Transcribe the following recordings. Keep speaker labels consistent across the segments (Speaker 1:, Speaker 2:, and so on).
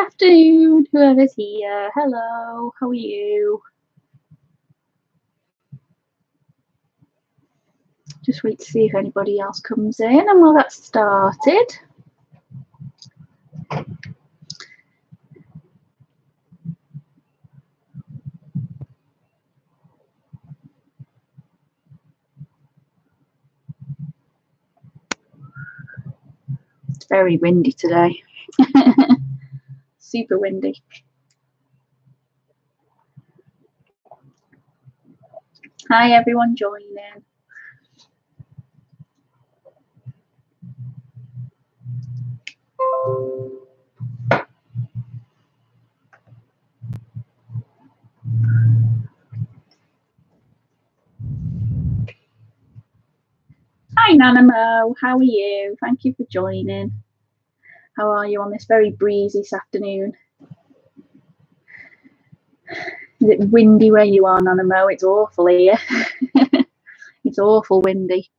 Speaker 1: afternoon, whoever's here. Hello, how are you? Just wait to see if anybody else comes in and we'll get started. It's very windy today. Super windy. Hi everyone joining. Hi Nanamo, how are you? Thank you for joining. How are you on this very breezy afternoon? Is it windy where you are, Nanamo? It's awful here. It's awful windy.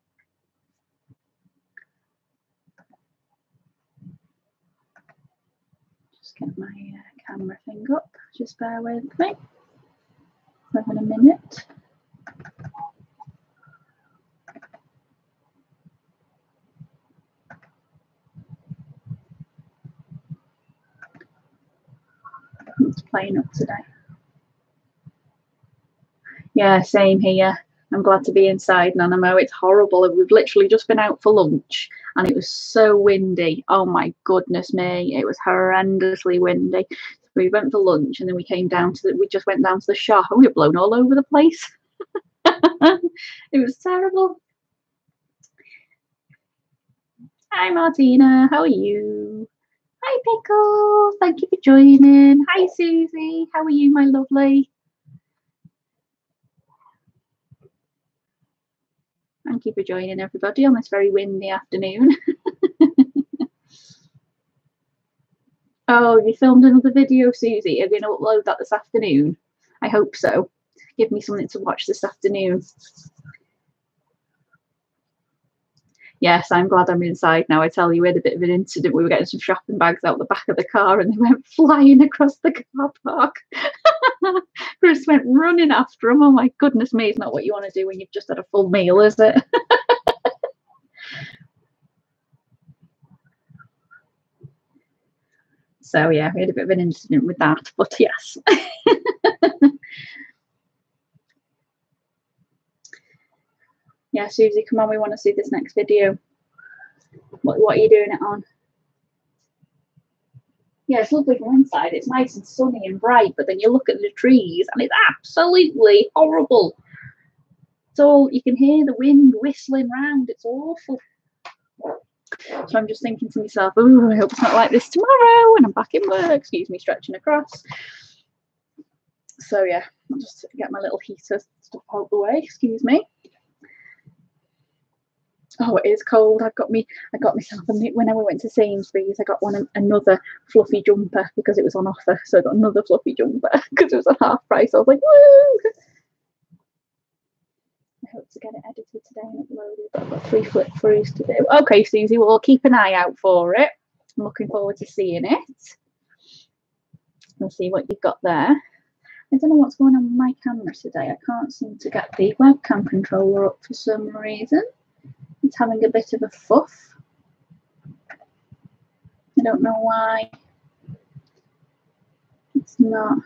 Speaker 1: Just get my camera thing up. Just bear with me. Having a minute. It's playing up today. Yeah, same here. I'm glad to be inside, Nanamo. It's horrible. We've literally just been out for lunch and it was so windy. Oh my goodness me. It was horrendously windy. We went for lunch and then we came down to we just went down to the shop and we were blown all over the place. It was terrible. Hi Martina, how are you? Hi Pickle, thank you for joining. Hi Susie, how are you, my lovely? Thank you for joining everybody on this very windy afternoon. Oh, you filmed another video, Susie? Are you going to upload that this afternoon? I hope so. Give me something to watch this afternoon. Yes, I'm glad I'm inside now. I tell you, we had a bit of an incident. We were getting some shopping bags out the back of the car and they went flying across the car park. Chris went running after them. Oh my goodness me, it's not what you want to do when you've just had a full meal, is it? So yeah, we had a bit of an incident with that, but yes. Yeah, Susie, come on, we want to see this next video. What are you doing it on? Yeah, it's lovely from inside. It's nice and sunny and bright, but then you look at the trees and it's absolutely horrible. It's all, you can hear the wind whistling round. It's awful. So I'm just thinking to myself, oh, I hope it's not like this tomorrow when I'm back in work. Excuse me, stretching across. So yeah, I'll just get my little heater stuff out the way. Excuse me. Oh, it is cold. I got myself when we went to Sainsbury's. I got another fluffy jumper because it was on offer. So I got another fluffy jumper because it was at half price. I was like, woo! I hope to get it edited today and uploaded. But I've got 3 flip throughs to do. Okay, Susie, we'll keep an eye out for it. I'm looking forward to seeing it. We'll see what you've got there. I don't know what's going on with my camera today. I can't seem to get the webcam controller up for some reason. It's having a bit of a fuff. I don't know why. It's not.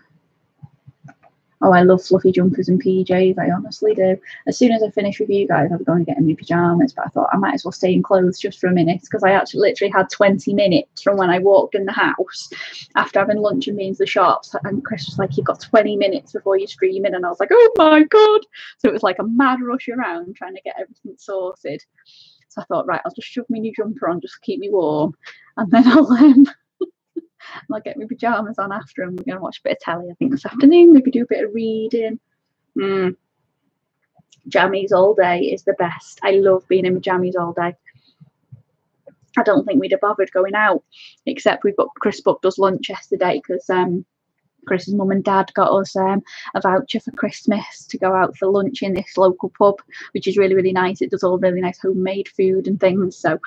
Speaker 1: Oh, I love fluffy jumpers and PJs. I honestly do. As soon as I finish with you guys, I'm going to get in my pajamas. But I thought I might as well stay in clothes just for a minute because I actually literally had 20 minutes from when I walked in the house after having lunch and being to the shops. And Chris was like, "You've got 20 minutes before you're streaming," and I was like, "Oh my god!" So it was like a mad rush around trying to get everything sorted. So I thought, right, I'll just shove my new jumper on just to keep me warm, and then I'll get my pajamas on after, and we're going to watch a bit of telly, I think, this afternoon. Maybe do a bit of reading. Jammies all day is the best. I love being in my jammies all day. I don't think we'd have bothered going out, except Chris booked us lunch yesterday because Chris's mum and dad got us a voucher for Christmas to go out for lunch in this local pub, which is really, really nice. It does all really nice homemade food and things. So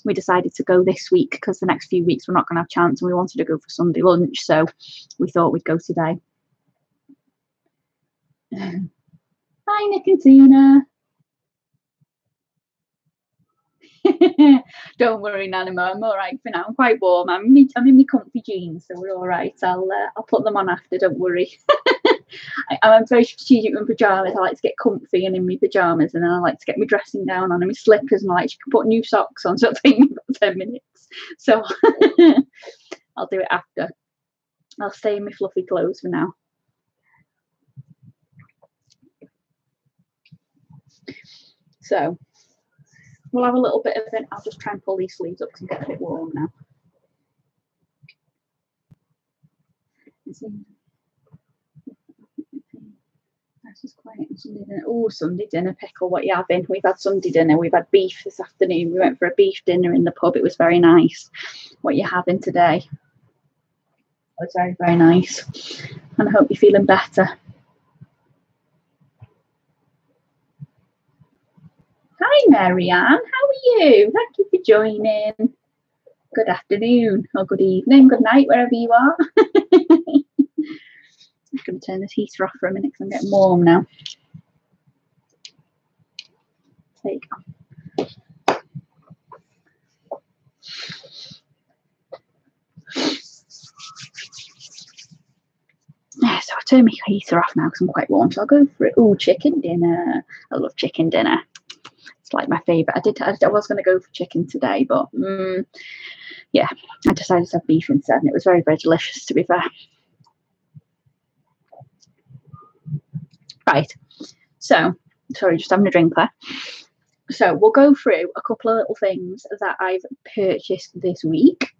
Speaker 1: we decided to go this week because the next few weeks we're not going to have a chance, and we wanted to go for Sunday lunch. So we thought we'd go today. Hi, Nick and Tina. Don't worry, Nanimo, I'm all right for now. I'm quite warm. I'm in my comfy jeans, so we're all right. I'll put them on after. Don't worry. I'm very strategic with pajamas. I like to get comfy and in my pajamas, and then I like to get my dressing down on and my slippers, and I like to put new socks on. So it'll take me about 10 minutes. So I'll do it after. I'll stay in my fluffy clothes for now. So we'll have a little bit of it. I'll just try and pull these sleeves up because I'm getting a bit warm now. Oh, Sunday dinner pickle. What you having? We've had Sunday dinner. We've had beef this afternoon. We went for a beef dinner in the pub. It was very nice. What you having today? It was very, very nice. And I hope you're feeling better. Hi, Marianne. How are you? Thank you for joining. Good afternoon or good evening, good night, wherever you are. I'm going to turn this heater off for a minute because I'm getting warm now. There you go. Yeah, so I turn my heater off now because I'm quite warm. So I'll go for it. Oh, chicken dinner. I love chicken dinner. It's like my favourite. I was going to go for chicken today, but yeah, I decided to have beef instead, and it was very, very delicious, to be fair. Right, so sorry, just having a drink there. So we'll go through a couple of little things that I've purchased this week.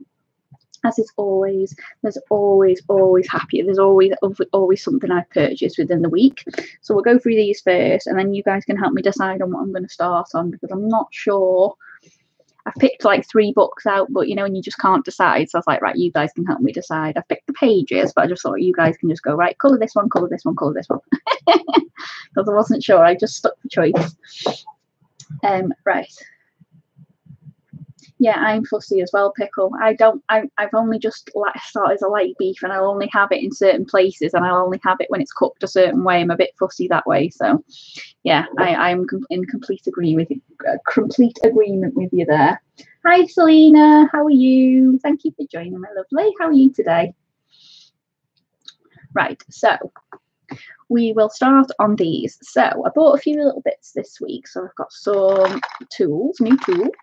Speaker 1: As is always, there's always happy. There's always something I've purchased within the week. So we'll go through these first, and then you guys can help me decide on what I'm going to start on, because I'm not sure. I've picked like 3 books out, but you know, and you just can't decide. So I was like, right, you guys can help me decide. I've picked the pages, but I just thought you guys can just go, right, colour this one, colour this one, colour this one. Because I wasn't sure. I just stuck the choice. Right. Yeah, I'm fussy as well, Pickle. I've only just started as a light beef, and I'll only have it in certain places, and I'll only have it when it's cooked a certain way. I'm a bit fussy that way. So yeah, I'm in complete agreement with you there. Hi, Selena. How are you? Thank you for joining, my lovely. How are you today? Right, so we will start on these. So I bought a few little bits this week. So I've got some new tools,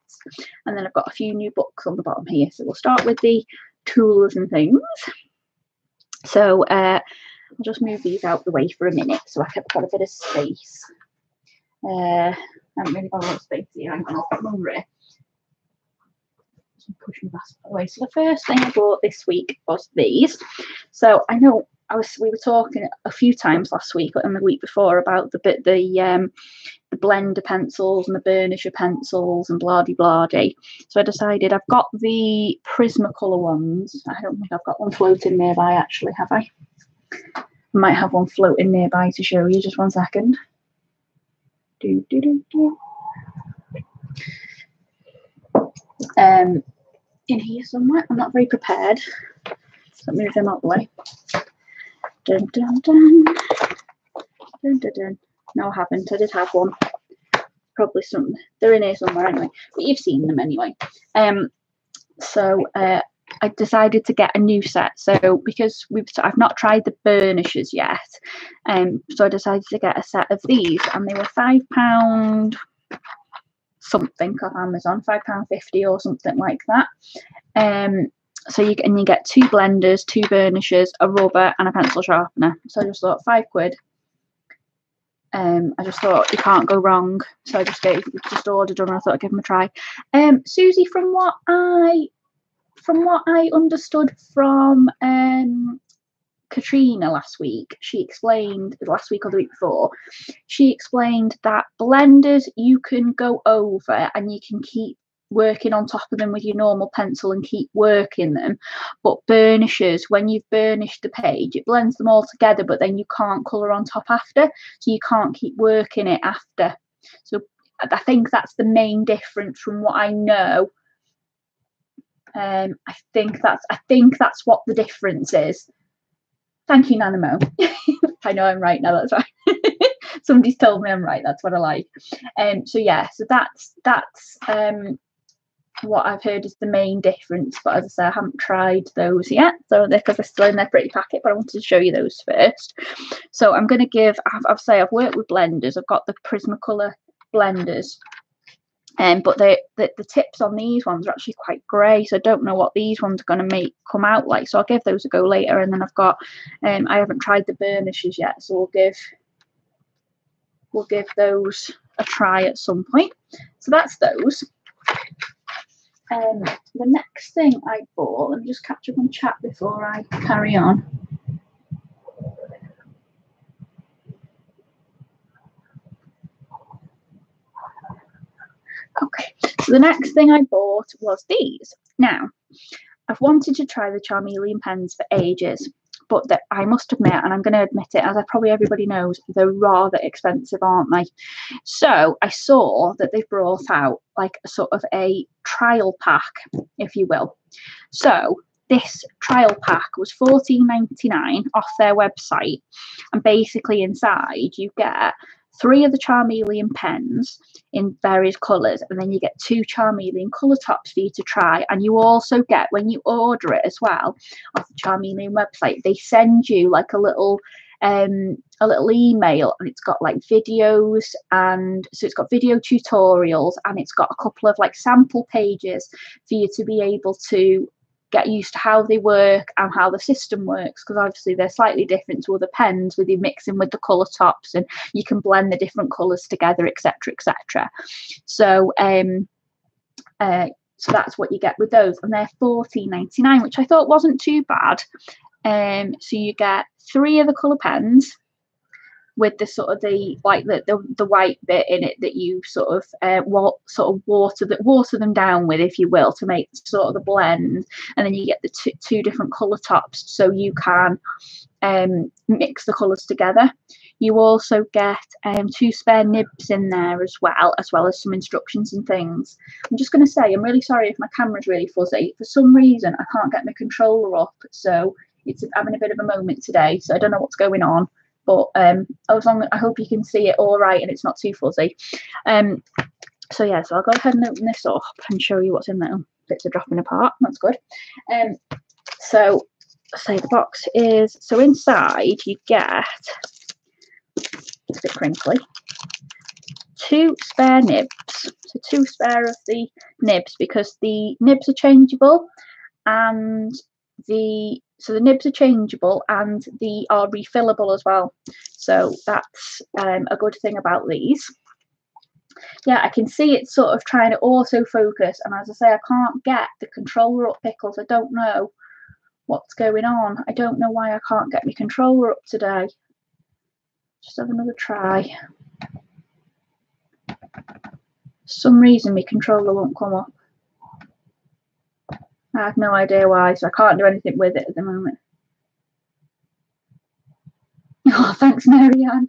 Speaker 1: and then I've got a few new books on the bottom here. So we'll start with the tools and things. So I'll just move these out the way for a minute so I've got a bit of space. I haven't really got a lot of space here. I'm going to put them over here. Push my basket away. So the first thing I bought this week was these. So I know we were talking a few times last week and the week before about the blender pencils and the burnisher pencils and blah-de-blah-de. So I decided I've got the Prismacolor ones. I don't think I've got one floating nearby, actually, have I? I might have one floating nearby to show you. Just one second. In here somewhere. I'm not very prepared. So move them out the way. Dun, dun, dun. Dun, dun, dun. No, I haven't. I did have one. Probably some. They're in here somewhere anyway. But you've seen them anyway. So I decided to get a new set. So because I've not tried the burnishers yet, so I decided to get a set of these, and they were £5 something off Amazon, £5.50 or something like that. So you get 2 blenders, 2 burnishers, a rubber, and a pencil sharpener. So I just thought £5. I just thought you can't go wrong. So I just ordered them, and I thought I'd give them a try. Susie, from what I understood from Katrina last week, she explained last week or the week before, she explained that blenders you can go over and you can keep working on top of them with your normal pencil and keep working them. But burnishes, when you've burnished the page, it blends them all together, but then you can't colour on top after, so you can't keep working it after. So I think that's the main difference from what I know. I think that's what the difference is. Thank you, Nanamo. I know I'm right now, that's right. Somebody's told me I'm right, that's what I like. So yeah, so that's what I've heard is the main difference. But as I say, I haven't tried those yet, so because they're still in their pretty packet, but I wanted to show you those first. So I'm going to give, I've worked with blenders. I've got the Prismacolor blenders, but the tips on these ones are actually quite grey, so I don't know what these ones are going to come out like. So I'll give those a go later. And then I've got, I haven't tried the burnishes yet, so we'll give those a try at some point. So that's those. The next thing I bought, let me just catch up on chat before I carry on. Okay, so the next thing I bought was these. Now, I've wanted to try the Charmeleon pens for ages, but I must admit, and I'm going to admit it, as probably everybody knows, they're rather expensive, aren't they? So I saw that they brought out like a sort of a trial pack, if you will. So this trial pack was $14.99 off their website, and basically inside you get 3 of the Charmeleon pens in various colours, and then you get 2 Charmeleon colour tops for you to try. And you also get, when you order it as well off the Charmeleon website, they send you like a little email, and it's got like videos, and so it's got video tutorials, and it's got a couple of like sample pages for you to be able to get used to how they work and how the system works, because obviously they're slightly different to other pens with you mixing with the colour tops, and you can blend the different colours together, etc, etc. So so that's what you get with those, and they're $14.99, which I thought wasn't too bad. So you get 3 of the colour pens with the sort of the white bit in it that you sort of water them down with, if you will, to make sort of the blend. And then you get the two different colour tops, so you can mix the colours together. You also get 2 spare nibs in there as well as some instructions and things. I'm just going to say, I'm really sorry if my camera's really fuzzy. For some reason, I can't get my controller up, so it's having a bit of a moment today. So I don't know what's going on, but as long as I hope you can see it all right and it's not too fuzzy. So yeah, so I'll go ahead and open this up and show you what's in there. Bits are dropping apart. That's good. So say the box is, so inside you get, it's a bit crinkly, 2 spare nibs. So 2 spare of the nibs, because the nibs are changeable, and the nibs are changeable and they are refillable as well. So that's a good thing about these. Yeah, I can see it's sort of trying to autofocus, and as I say, I can't get the controller up, Pickles. I don't know what's going on. I don't know why I can't get my controller up today. Just have another try. For some reason my controller won't come up. I have no idea why, so I can't do anything with it at the moment. Oh, thanks, Marianne.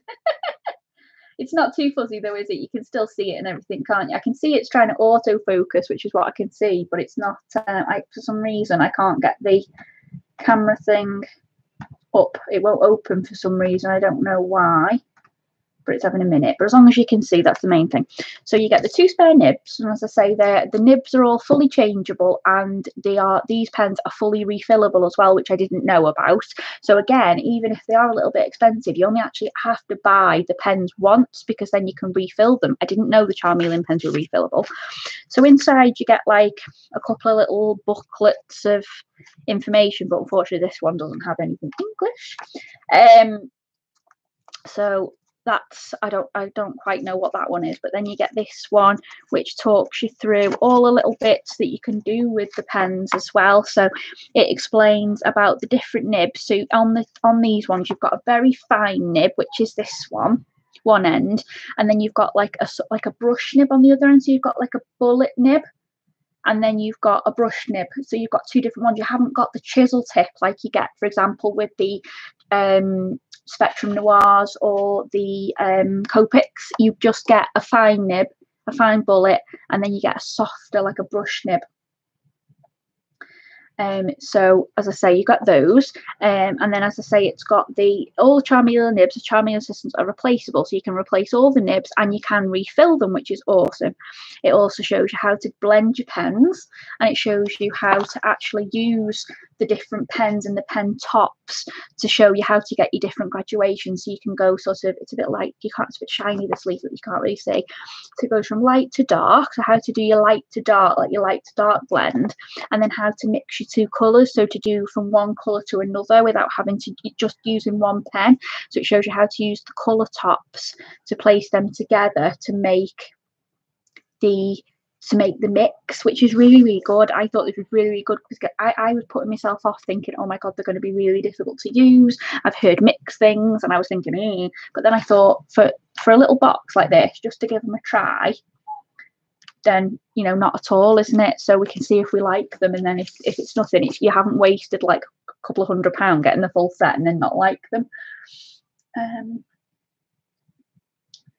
Speaker 1: It's not too fuzzy though, is it? You can still see it and everything, can't you? I can see it's trying to autofocus, which is what I can see, but it's not, for some reason, I can't get the camera thing up. It won't open for some reason. I don't know why, but it's having a minute. But as long as you can see, that's the main thing. So you get the 2 spare nibs, and as I say, the nibs are all fully changeable, and these pens are fully refillable as well, which I didn't know about. So again, even if they are a little bit expensive, you only actually have to buy the pens once, because then you can refill them. I didn't know the Charmeleon pens were refillable. So inside you get like a couple of little booklets of information, but unfortunately this one doesn't have anything English. So that's, I don't quite know what that one is, but then you get this one which talks you through all the little bits that you can do with the pens as well. So it explains about the different nibs. So on these ones you've got a very fine nib, which is this one end, and then you've got like a brush nib on the other end, so you've got like a bullet nib. and then you've got a brush nib. So you've got two different ones. You haven't got the chisel tip like you get, for example, with the Spectrum Noirs or the Copics. You just get a fine nib, a fine bullet, and then you get a softer, like a brush nib. So as I say, you got those, and then as I say, it's got all the Charmeleon nibs. The Charmeleon systems are replaceable, so you can replace all the nibs and you can refill them, which is awesome. It also shows you how to blend your pens, and it shows you how to actually use the different pens and the pen tops to show you how to get your different graduations. So you can go sort of, it's a bit like, it's a bit shiny, this leaf, that you can't really see. So it goes from light to dark, so how to do your light to dark, like your light to dark blend, and then how to mix your two colours, so to do from one colour to another without having to just using one pen. So it shows you how to use the colour tops to place them together to make the mix, which is really, really good. I thought this was really, really good because I was putting myself off thinking, oh my god, they're going to be really difficult to use. I've heard mix things and I was thinking, but then I thought for a little box like this, just to give them a try, then, you know, not at all, isn't it? So we can see if we like them, and then if it's nothing, you haven't wasted like a couple of £100 getting the full set and then not like them.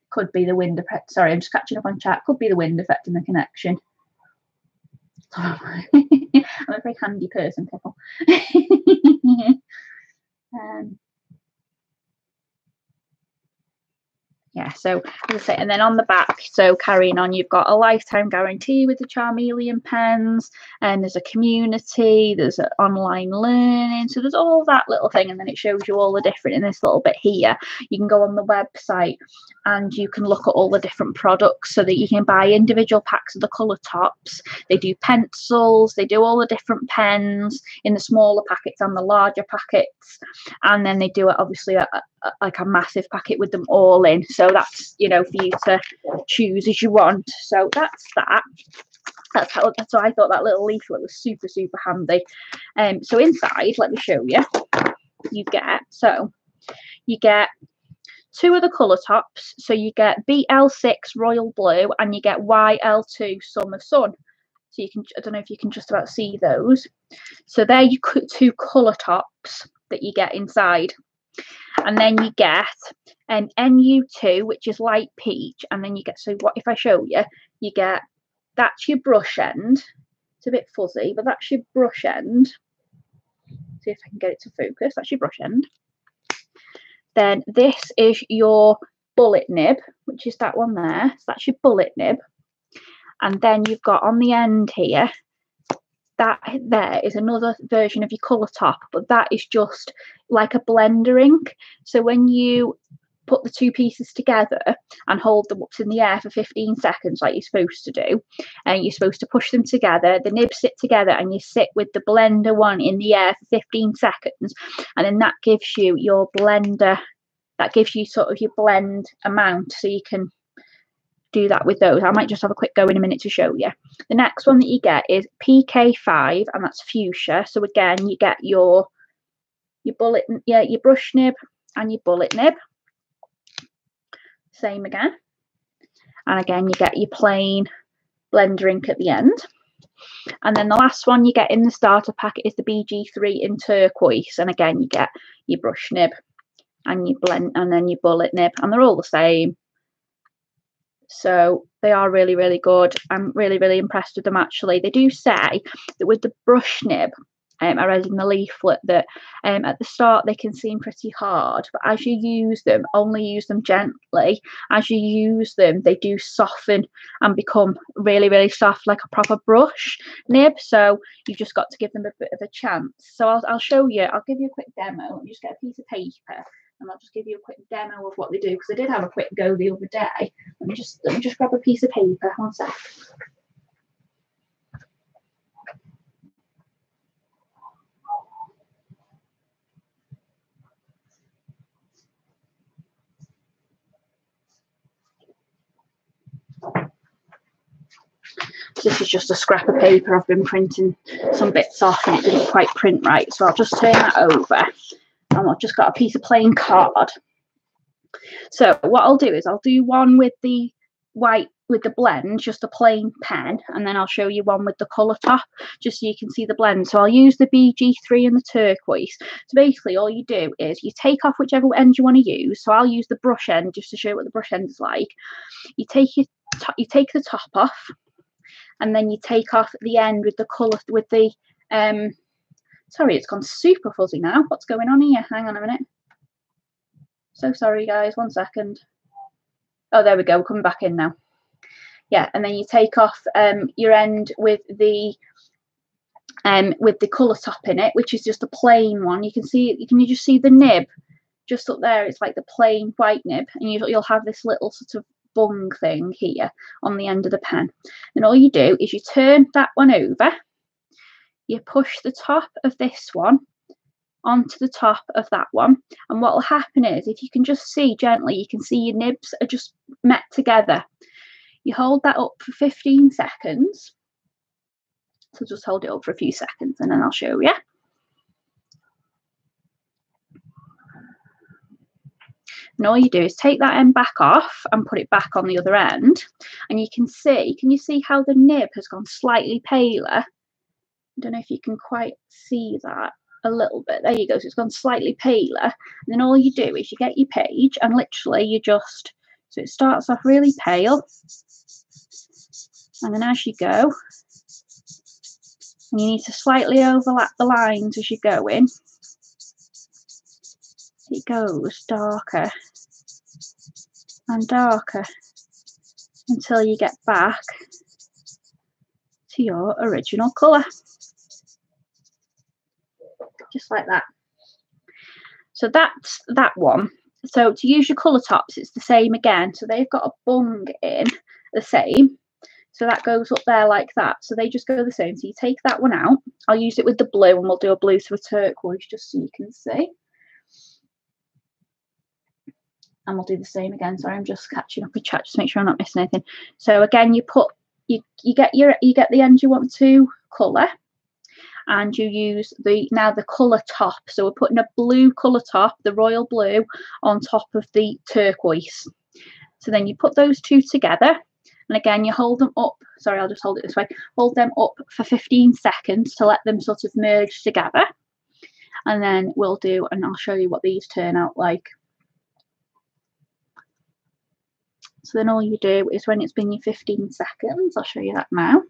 Speaker 1: Could be the wind effect. Sorry, I'm just catching up on chat. Could be the wind affecting the connection. I'm a very handy person, people. Yeah, so as I say, and then on the back, so carrying on, you've got a lifetime guarantee with the Charmeleon pens, and there's a community, there's an online learning, so there's all that little thing, and then it shows you all the different in this little bit here. You can go on the website and you can look at all the different products so that you can buy individual packs of the colour tops. They do pencils, they do all the different pens in the smaller packets and the larger packets, and then they do it obviously like a massive packet with them all in. So that's, you know, for you to choose as you want. So that's that. So I thought that little leaflet was super, super handy. So inside, let me show you. You get two of the colour tops. So you get BL6 Royal Blue and you get YL2 Summer Sun. So you can, I don't know if you can just about see those. So they're your two colour tops that you get inside. And then you get an NU2, which is light peach, and then you get, so what if I show you, you get, that's your brush end. It's a bit fuzzy, but that's your brush end. See if I can get it to focus. That's your brush end. Then this is your bullet nib, which is that one there. So that's your bullet nib. And then you've got on the end here, that there is another version of your colour top, but that is just like a blender ink. So when you put the two pieces together and hold them up in the air for 15 seconds like you're supposed to do, and you're supposed to push them together, the nibs sit together, and you sit with the blender one in the air for 15 seconds, and then that gives you your blender, that gives you sort of your blend amount, so you can do that with those. I might just have a quick go in a minute to show you. The next one that you get is PK5, and that's fuchsia. So again, you get your bullet, your brush nib and your bullet nib. Same again. And again, you get your plain blender ink at the end. And then the last one you get in the starter packet is the BG3 in turquoise. And again, you get your brush nib and your blend, and then your bullet nib, and they're all the same. So they are really, really good. I'm really, really impressed with them, actually. They do say that with the brush nib, I read in the leaflet that at the start they can seem pretty hard, but as you use them, only use them gently. As you use them, they do soften and become really, really soft, like a proper brush nib. So you've just got to give them a bit of a chance. So I'll show you. I'll give you a quick demo. Let me just get a piece of paper, and I'll just give you a quick demo of what they do, because I did have a quick go the other day. Let me just grab a piece of paper. One sec. This is just a scrap of paper. I've been printing some bits off and it didn't quite print right, so I'll just turn that over, and I've just got a piece of plain card. So what I'll do is I'll do one with the white with the blend, just a plain pen, and then I'll show you one with the colour top, just so you can see the blend. So I'll use the BG3 and the turquoise. So basically all you do is you take off whichever end you want to use. So I'll use the brush end just to show you what the brush end is like. You take the top off, and then you take off the end with the colour, with the sorry, it's gone super fuzzy now. What's going on here? Hang on a minute. So sorry guys, 1 second. Oh, there we go, coming back in now. Yeah, and then you take off your end with the colour top in it, which is just a plain one. You can just see the nib just up there. It's like the plain white nib, and you'll have this little sort of bung thing here on the end of the pen. And all you do is you turn that one over, you push the top of this one onto the top of that one, and what will happen is, if you can just see gently, you can see your nibs are just met together. You hold that up for 15 seconds. So just hold it up for a few seconds and then I'll show you. And all you do is take that end back off and put it back on the other end. And you can you see how the nib has gone slightly paler? I don't know if you can quite see that a little bit. There you go. So it's gone slightly paler. And then all you do is you get your page and literally you just, so it starts off really pale. And then as you go, and you need to slightly overlap the lines as you go in, it goes darker and darker until you get back to your original colour. Just like that. So that's that one. So to use your colour tops, it's the same again. So they've got a bung in the same. So that goes up there like that. So they just go the same. So you take that one out. I'll use it with the blue, and we'll do a blue to a turquoise just so you can see. And we'll do the same again. Sorry, I'm just catching up with chat just to make sure I'm not missing anything. So again, you get the end you want to colour, and you use the colour top. So we're putting a blue colour top, the royal blue, on top of the turquoise. So then you put those two together. And again, you hold them up. Sorry, I'll just hold it this way. Hold them up for 15 seconds to let them sort of merge together. And then and I'll show you what these turn out like. So then all you do is, when it's been your 15 seconds, I'll show you that now.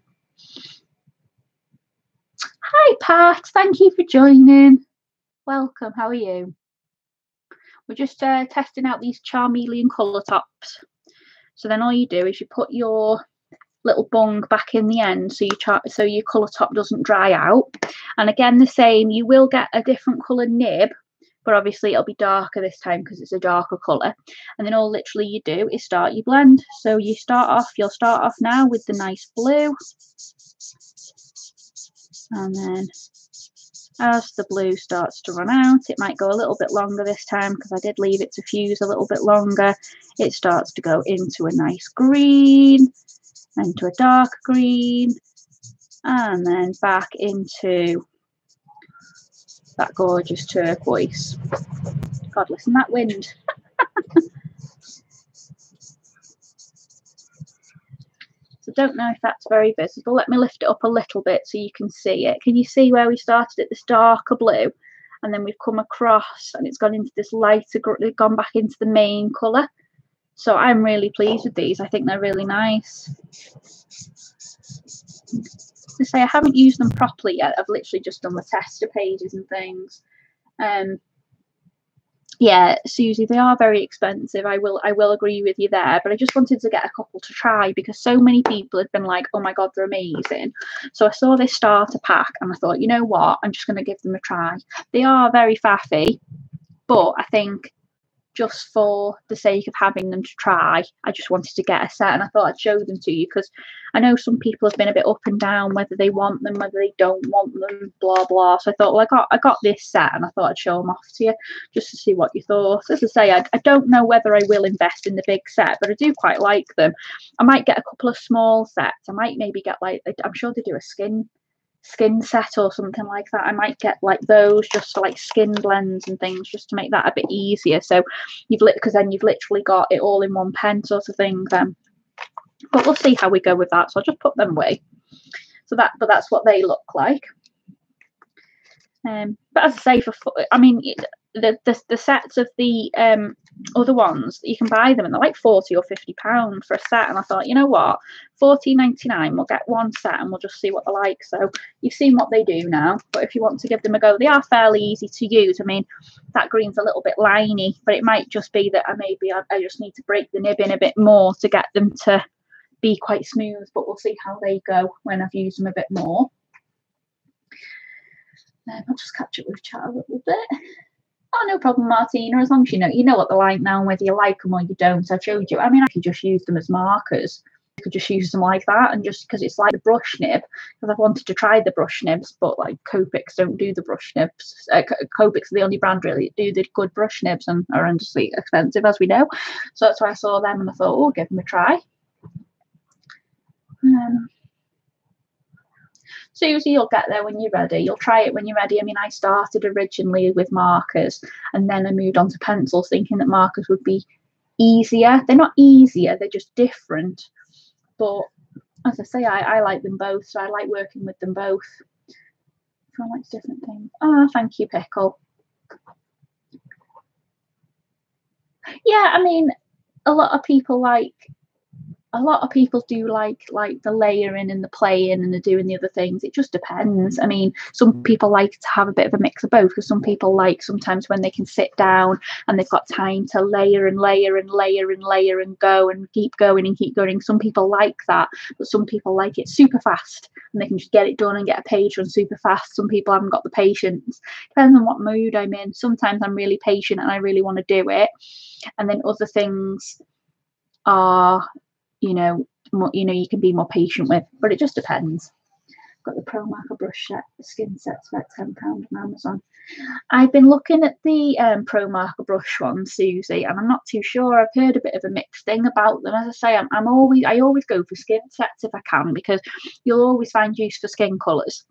Speaker 1: Hi, Pat. Thank you for joining. Welcome. How are you? We're just testing out these Charmeleon colour tops. So then all you do is you put your little bung back in the end, so your colour top doesn't dry out. And again, the same, you will get a different colour nib, but obviously it'll be darker this time because it's a darker colour. And then all literally you do is start your blend. So you'll start off now with the nice blue. And then as the blue starts to run out, it might go a little bit longer this time because I did leave it to fuse a little bit longer. It starts to go into a nice green, into a dark green, and then back into that gorgeous turquoise. God, listen to that wind. So don't know if that's very visible. Let me lift it up a little bit so you can see it. Can you see where we started at this darker blue, and then we've come across and it's gone into this lighter, gone back into the main colour? So I'm really pleased with these. I think they're really nice. To say, I haven't used them properly yet. I've literally just done the tester pages and things. Yeah, Susie, they are very expensive. I will agree with you there, but I just wanted to get a couple to try because so many people had been like, oh my God, they're amazing. So I saw this starter pack and I thought, you know what, I'm just going to give them a try. They are very faffy, but I think just for the sake of having them to try, I just wanted to get a set, and I thought I'd show them to you because I know some people have been a bit up and down whether they want them, whether they don't want them, blah blah. So I thought, well, I got this set and I thought I'd show them off to you just to see what you thought. As I say, I don't know whether I will invest in the big set, but I do quite like them. I might get a couple of small sets. I might maybe get, like, I'm sure they do a skin set or something like that. I might get like those just for like skin blends and things, just to make that a bit easier. So because then you've literally got it all in one pen sort of thing then. but we'll see how we go with that. So I'll just put them away. So that's what they look like. But as I say, I mean, the sets of the other ones, you can buy them and they're like £40 or £50 for a set. And I thought, you know what, £14.99, we'll get one set and we'll just see what they're like. So you've seen what they do now, but if you want to give them a go, they are fairly easy to use. I mean, that green's a little bit liney, but it might just be that I just need to break the nib in a bit more to get them to be quite smooth. But we'll see how they go when I've used them a bit more. I'll just catch up with chat a little bit. Oh, no problem, Martina. As long as you know what they're like now, and whether you like them or you don't. I've showed you. I mean, I could just use them as markers. You could just use them like that, and just because it's like the brush nib, because I've wanted to try the brush nibs, but like Copics don't do the brush nibs. Copics are the only brand really that do the good brush nibs and are horrendously expensive, as we know. So that's why I saw them and I thought, oh, give them a try. Susie, you'll get there when you're ready. You'll try it when you're ready. I mean, I started originally with markers and then I moved on to pencils thinking that markers would be easier. They're not easier, they're just different. But as I say, I like them both, so I like working with them both. I like different things. Oh, thank you, Pickle. Yeah, I mean, a lot of people do like the layering and the playing and the doing the other things. It just depends. I mean, some people like to have a bit of a mix of both, because some people like sometimes when they can sit down and they've got time to layer and layer and layer and layer and go and keep going and keep going. Some people like that, but some people like it super fast and they can just get it done and get a page run super fast. Some people haven't got the patience. Depends on what mood I'm in. Sometimes I'm really patient and I really want to do it, and then other things are, you can be more patient with, but it just depends. Got the Pro Marker brush set, the skin sets about £10 on Amazon. I've been looking at the Pro Marker brush one, Susie, and I'm not too sure. I've heard a bit of a mixed thing about them. As I say, I always go for skin sets if I can, because you'll always find use for skin colours.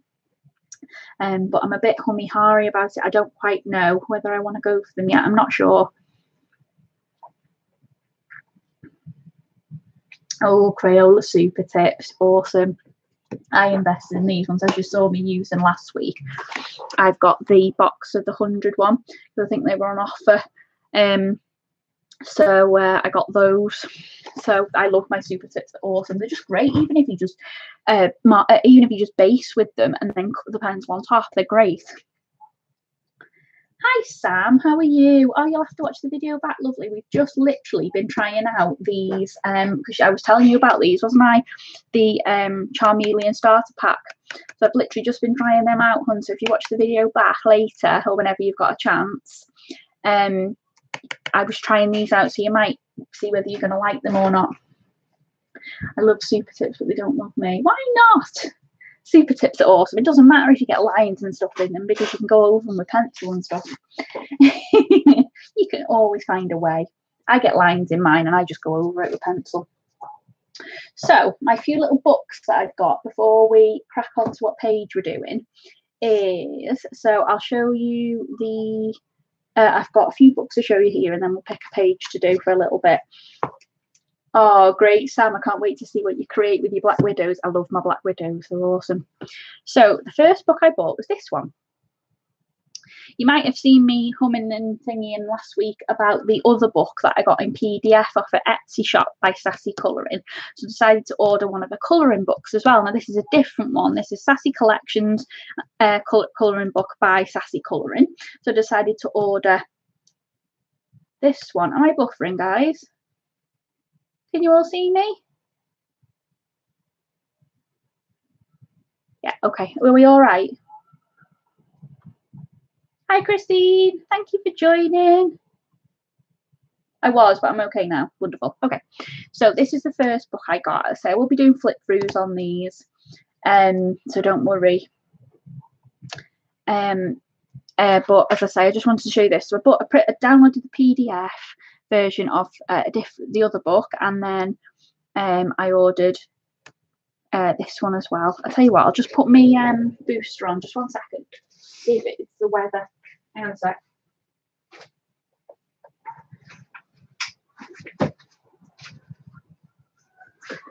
Speaker 1: But I'm a bit hummy-harry about it. I don't quite know whether I want to go for them yet. I'm not sure. Oh, Crayola Super Tips, awesome. I invested in these ones, as you saw me using last week. I've got the box of the 100 one, because I think they were on offer. So I got those. So I love my Super Tips, they're awesome. They're just great, even if you just base with them and then cut the pencil on top, they're great. Hi Sam, how are you? Oh, you'll have to watch the video back, lovely. We've just literally been trying out these, because I was telling you about these, wasn't I? The Charmeleon starter pack. So I've literally just been trying them out, hun. So if you watch the video back later or whenever you've got a chance, I was trying these out, so you might see whether you're going to like them or not. I love Super Tips, but they don't love me. Why not? Super Tips are awesome. It doesn't matter if you get lines and stuff in them, because you can go over them with pencil and stuff. You can always find a way. I get lines in mine and I just go over it with pencil. So my few little books that I've got before we crack on to what page we're doing is, so I'll show you the, I've got a few books to show you here, and then we'll pick a page to do for a little bit. Oh, great, Sam. I can't wait to see what you create with your Black Widows. I love my Black Widows. They're awesome. So the first book I bought was this one. You might have seen me humming and thingying last week about the other book that I got in PDF off an Etsy shop by Sassy Colouring. So I decided to order one of the colouring books as well. Now this is a different one. This is Sassy Collections colouring book by Sassy Colouring. So I decided to order this one. Am I buffering, guys? Can you all see me? Yeah, okay. Were we all right? Hi, Christine. Thank you for joining. I was, but I'm okay now. Wonderful. Okay. So this is the first book I got. So I will be doing flip throughs on these. So don't worry. But as I say, I just wanted to show you this. So I downloaded the PDF version of the other book, and then I ordered this one as well. I'll tell you what, I'll just put my booster on. Just 1 second. See if it's the weather. Hang on a sec.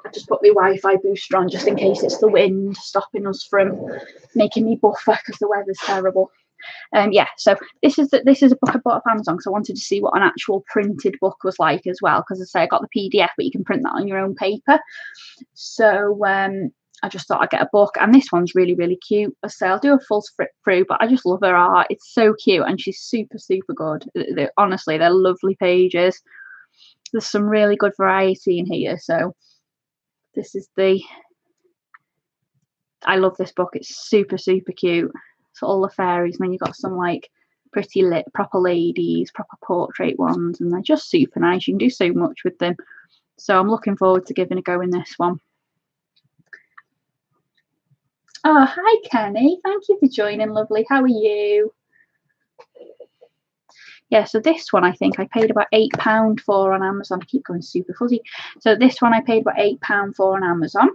Speaker 1: I just put my Wi-Fi booster on just in case it's the wind stopping us from making me buffer because the weather's terrible. Yeah, so this is a book I bought off Amazon because I wanted to see what an actual printed book was like as well, because I say I got the PDF, but you can print that on your own paper. So I just thought I'd get a book, and this one's really, really cute. I say I'll do a full flip through, but I just love her art. It's so cute, and she's super, super good. Honestly, they're lovely pages. There's some really good variety in here. So this is I love this book. It's super, super cute. So all the fairies, and then you've got some like pretty lit proper ladies, proper portrait ones, and they're just super nice. You can do so much with them. So I'm looking forward to giving a go in this one. Oh, hi Kenny. Thank you for joining, lovely. How are you? Yeah, so this one I think I paid about £8 for on Amazon. I keep going super fuzzy. So this one I paid about £8 for on Amazon.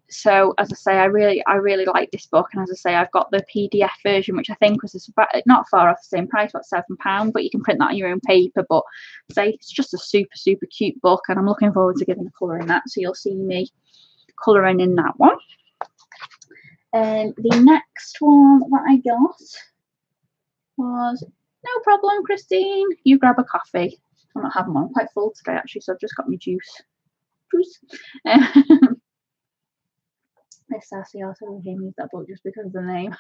Speaker 1: So as I say, I really like this book, and as I say, I've got the PDF version, which I think was not far off the same price, about £7, but you can print that on your own paper. But say it's just a super, super cute book, and I'm looking forward to giving a colour in that. So you'll see me colouring in that one. And the next one that I got was, no problem, Christine, you grab a coffee. I'm not having one. I'm quite full today actually, so I've just got my juice. Miss Sassy also will hear me that book just because of the name.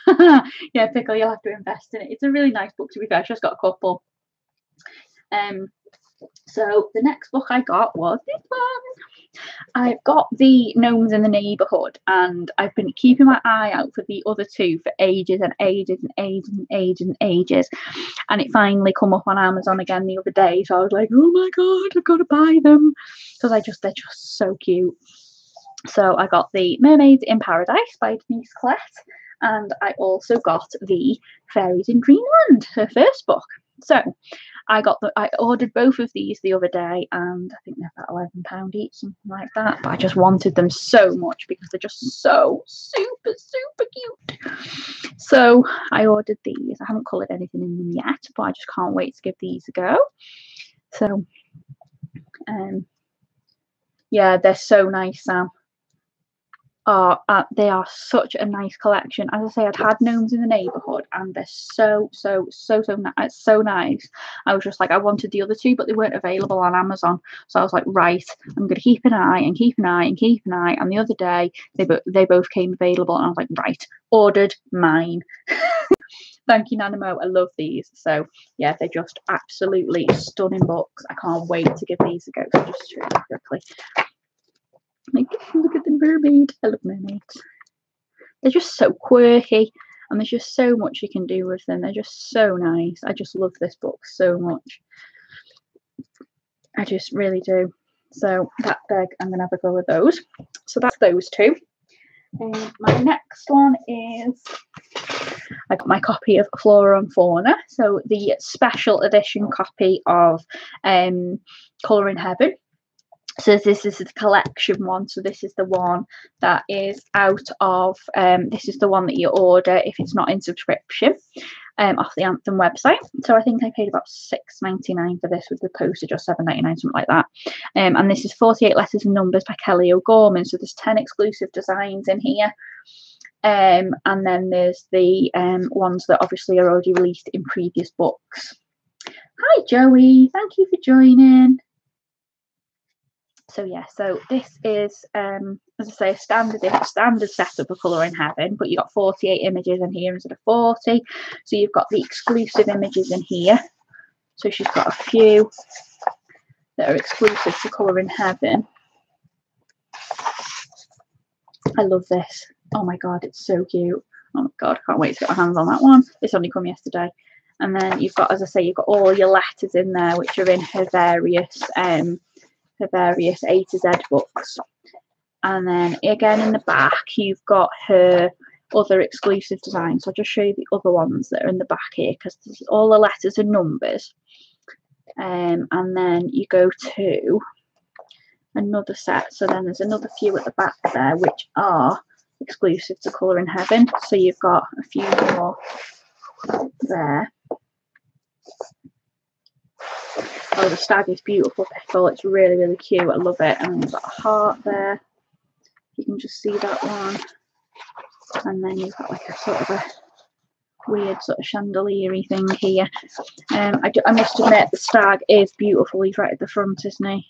Speaker 1: Yeah, Pickle, you'll have to invest in it. It's a really nice book, to be fair. I've just got a couple. So the next book I got was this one. I've got the Gnomes in the Neighbourhood, and I've been keeping my eye out for the other two for ages and ages and ages and ages and ages. And it finally come up on Amazon again the other day. So I was like, oh my God, I've got to buy them, because they're just so cute. So I got the Mermaids in Paradise by Denise Clett, and I also got the Fairies in Dreamland, her first book. So I ordered both of these the other day, and I think they're about £11 each, something like that. But I just wanted them so much because they're just so super, super cute. So I ordered these. I haven't coloured anything in them yet, but I just can't wait to give these a go. So yeah, they're so nice, Sam. They are such a nice collection. As I say, I'd had Gnomes in the Neighbourhood, and they're so nice. I was just like, I wanted the other two, but they weren't available on Amazon. So I was like, right, I'm going to keep an eye and keep an eye and keep an eye. And the other day, they both came available, and I was like, right, ordered mine. Thank you, Nanimo. I love these. So yeah, they're just absolutely stunning books. I can't wait to give these a go. So just really quickly. Like, look at the mermaid. I love mermaids. They're just so quirky, and there's just so much you can do with them. They're just so nice. I just love this book so much. I just really do. So that bag, I'm going to have a go with those. So that's those two. My next one is, I got my copy of Flora and Fauna. So the special edition copy of Colour in Heaven. So this is the collection one. So this is the one that is out of, this is the one that you order if it's not in subscription, off the Anthem website. So I think I paid about £6.99 for this with the postage, or £7.99, something like that. And this is 48 Letters and Numbers by Kelly O'Gorman. So there's 10 exclusive designs in here. And then there's the ones that obviously are already released in previous books. Hi Joey, thank you for joining. So yeah, so this is, as I say, a standard setup of Colour in Heaven, but you've got 48 images in here instead of 40. So you've got the exclusive images in here. So she's got a few that are exclusive to Colour in Heaven. I love this. Oh my God, it's so cute. Oh my God, I can't wait to get my hands on that one. This only come yesterday. And then you've got, as I say, you've got all your letters in there, which are in her various A to Z books. And then again in the back you've got her other exclusive designs. So I'll just show you the other ones that are in the back here, because this is all the letters and numbers. And then you go to another set. So then there's another few at the back there which are exclusive to Colour in Heaven. So you've got a few more there. Oh, the stag is beautiful, Pickle. It's really, really cute. I love it. And there's got a heart there. You can just see that one. And then you've got like a sort of a weird sort of chandelier-y thing here. I must admit, the stag is beautiful. He's right at the front, isn't he?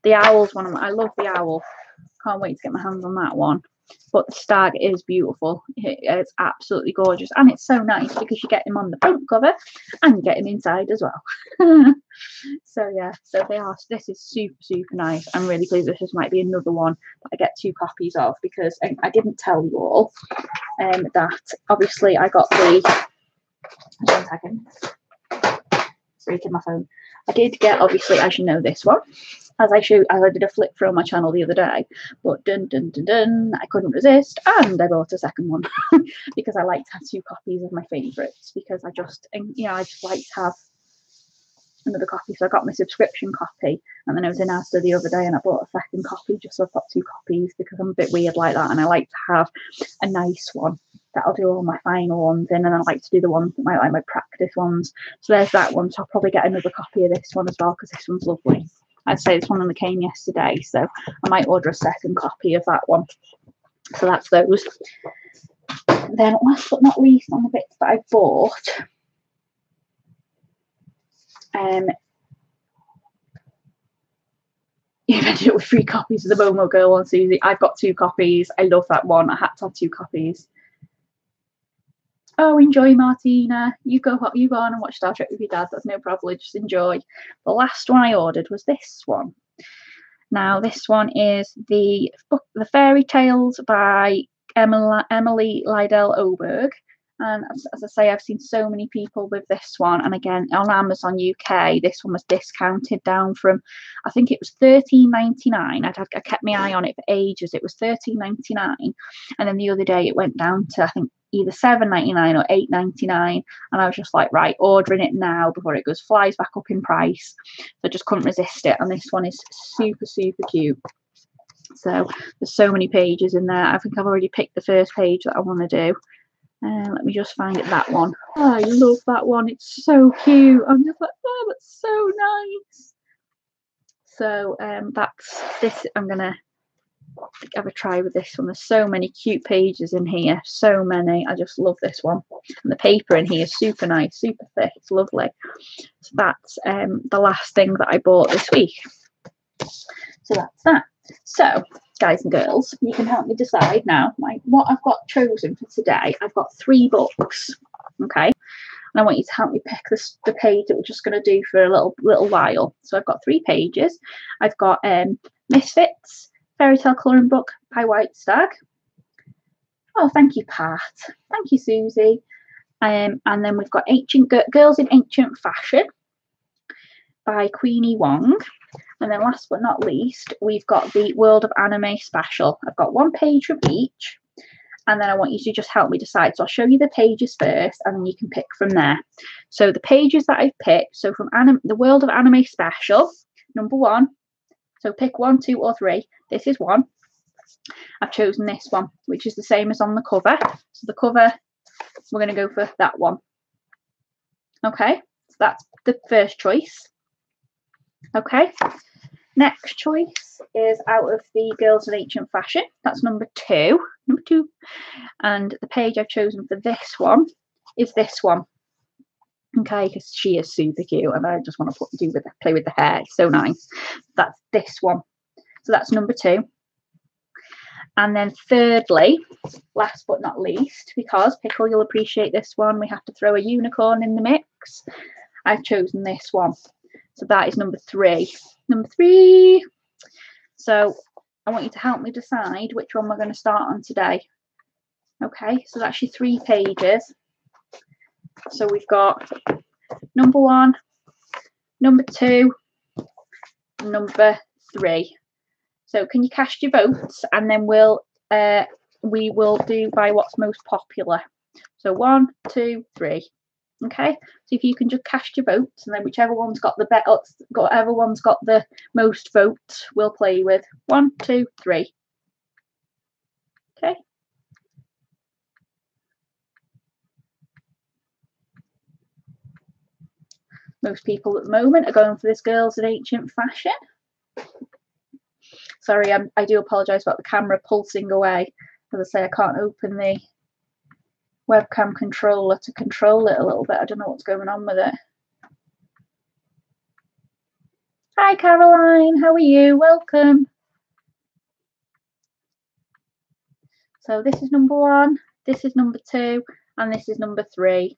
Speaker 1: The owl's one of my, I love the owl. Can't wait to get my hands on that one. But the stag is beautiful. It's absolutely gorgeous. And it's so nice because you get him on the front cover and you get him inside as well. So yeah, so they are. This is super, super nice. I'm really pleased. This might be another one that I get 2 copies of, because I didn't tell you all that obviously I got the. 1 second. Breaking my phone. I did get, obviously, as you know, this one. As I did a flip through on my channel the other day, but I couldn't resist, and I bought a second one because I like to have 2 copies of my favourites, because I just like to have another copy. So I got my subscription copy, and then I was in Asda the other day and I bought a second copy just so I've got 2 copies, because I'm a bit weird like that, and I like to have a nice one that I'll do all my final ones in, and I like to do the ones that like my practice ones. So there's that one. So I'll probably get another copy of this one as well, because this one's lovely. I'd say this one only came yesterday, so I might order a second copy of that one. So that's those. Then last but not least, on the bits that I bought, you ended up with 3 copies of the Momo Girl on Susie. I've got 2 copies. I love that one. I had to have 2 copies. Oh, enjoy, Martina. You go on and watch Star Trek with your dad. That's no problem. Just enjoy. The last one I ordered was this one. Now, this one is the book, The Fairy Tales by Emily Lydell Oberg. And as I say, I've seen so many people with this one. And again, on Amazon UK, this one was discounted down from, I think it was £13.99. I kept my eye on it for ages. It was £13.99. And then the other day it went down to, I think, either £7.99 or £8.99. And I was just like, right, ordering it now before it flies back up in price. So I just couldn't resist it. And this one is super, super cute. So there's so many pages in there. I think I've already picked the first page that I want to do. Let me just find it, that one. Oh, I love that one. It's so cute. I'm just like, oh, that's so nice. So that's this. I'm going to have a try with this one. There's so many cute pages in here. So many. I just love this one. And the paper in here is super nice, super thick. It's lovely. So that's the last thing that I bought this week. So that's that. So, guys and girls, you can help me decide now what I've got chosen for today. I've got 3 books, okay? And I want you to help me pick the page that we're just going to do for a little while. So I've got 3 pages. I've got Misfits, Fairy Tale Colouring Book by White Stag. Oh, thank you, Pat. Thank you, Susie. And then we've got Girls in Ancient Fashion by Queenie Wong. And then last but not least, we've got the World of Anime Special. I've got 1 page from each. And then I want you to just help me decide. So I'll show you the pages first, and then you can pick from there. So the pages that I've picked, so from the World of Anime Special, number 1. So pick 1, 2, or 3. This is 1. I've chosen this one, which is the same as on the cover. So the cover, we're going to go for that one. Okay, so that's the first choice. Okay. Next choice is out of the Girls in Ancient Fashion. That's number 2. Number 2. And the page I've chosen for this one is this one. Okay, because she is super cute, and I just want to play with the hair. It's so nice. That's this one. So that's number 2. And then thirdly, last but not least, because Pickle, you'll appreciate this one, we have to throw a unicorn in the mix. I've chosen this one. So that is number 3. Number 3. So I want you to help me decide which one we're going to start on today. Okay, so that's your 3 pages. So we've got number 1, number 2, number 3. So can you cast your votes, and then we will do by what's most popular. So 1, 2, 3. Okay, so if you can just cast your votes, and then whichever one's got the most votes, we'll play with. 1, 2, 3. Okay. Most people at the moment are going for this girls in ancient fashion. Sorry, I do apologise about the camera pulsing away. As I say, I can't open the webcam controller to control it a little bit. I don't know what's going on with it. Hi Caroline, how are you? Welcome. So this is number 1, this is number 2, and this is number 3.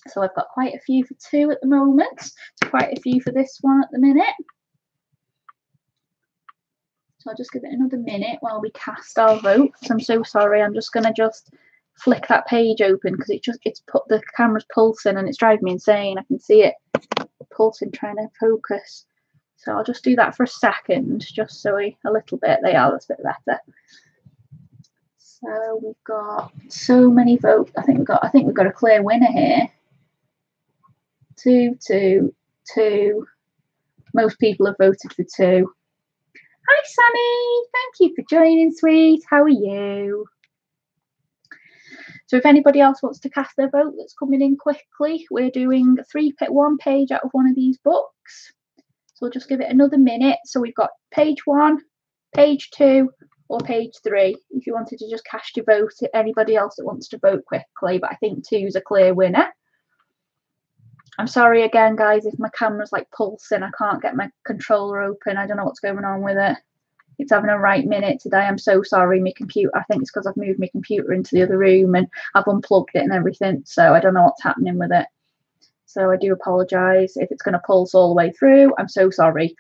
Speaker 1: So I've got quite a few for 2 at the moment, quite a few for this one at the minute. So I'll just give it another minute while we cast our votes. I'm so sorry, I'm just going to just flick that page open because it's put the camera's pulsing and it's driving me insane. I can see it pulsing trying to focus. So I'll just do that for a second, just so a little bit. That's a bit better. So we've got so many votes. I think we've got a clear winner here. 2, 2, 2. Most people have voted for 2. Hi Sammy, thank you for joining, sweet. How are you? So if anybody else wants to cast their vote that's coming in quickly, we're doing 1 page out of one of these books. So we'll just give it another minute. So we've got page 1, page 2, or page 3. If you wanted to just cast your vote, anybody else that wants to vote quickly, but I think 2 is a clear winner. I'm sorry again, guys, if my camera's like pulsing. I can't get my controller open. I don't know what's going on with it. It's having a right minute today. I'm so sorry. My computer, I think it's because I've moved my computer into the other room and I've unplugged it and everything. So I don't know what's happening with it. So I do apologise if it's going to pulse all the way through. I'm so sorry.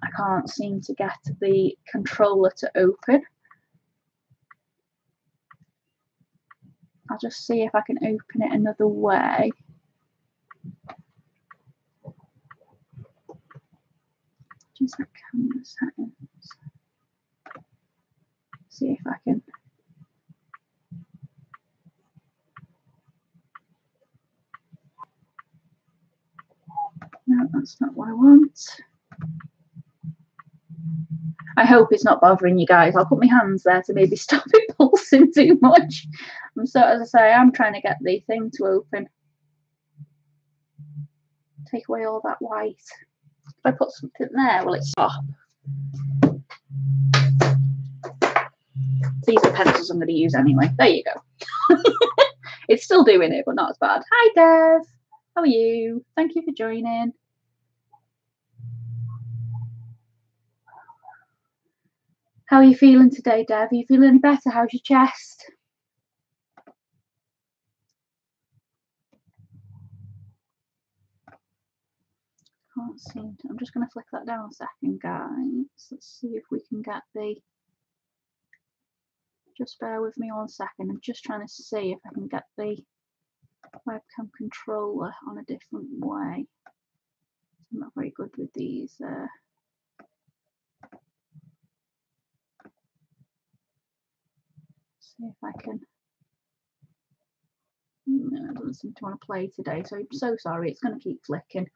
Speaker 1: I can't seem to get the controller to open. I'll just see if I can open it another way. Just the camera settings. See if I can. No, that's not what I want. I hope it's not bothering you guys. I'll put my hands there to maybe stop it pulsing too much. So, as I say, I'm trying to get the thing to open. Take away all that white. If I put something there, will it stop? These are pencils I'm going to use anyway. There you go. It's still doing it, but not as bad. Hi, Dev. How are you? Thank you for joining. How are you feeling today, Dev? Are you feeling any better? How's your chest? Can't seem to. I'm just going to flick that down a second, guys. Let's see if we can get the. Just bear with me 1 second. I'm just trying to see if I can get the webcam controller on a different way. I'm not very good with these. See if I can. No, it doesn't seem to want to play today, so I'm so sorry. It's going to keep flicking.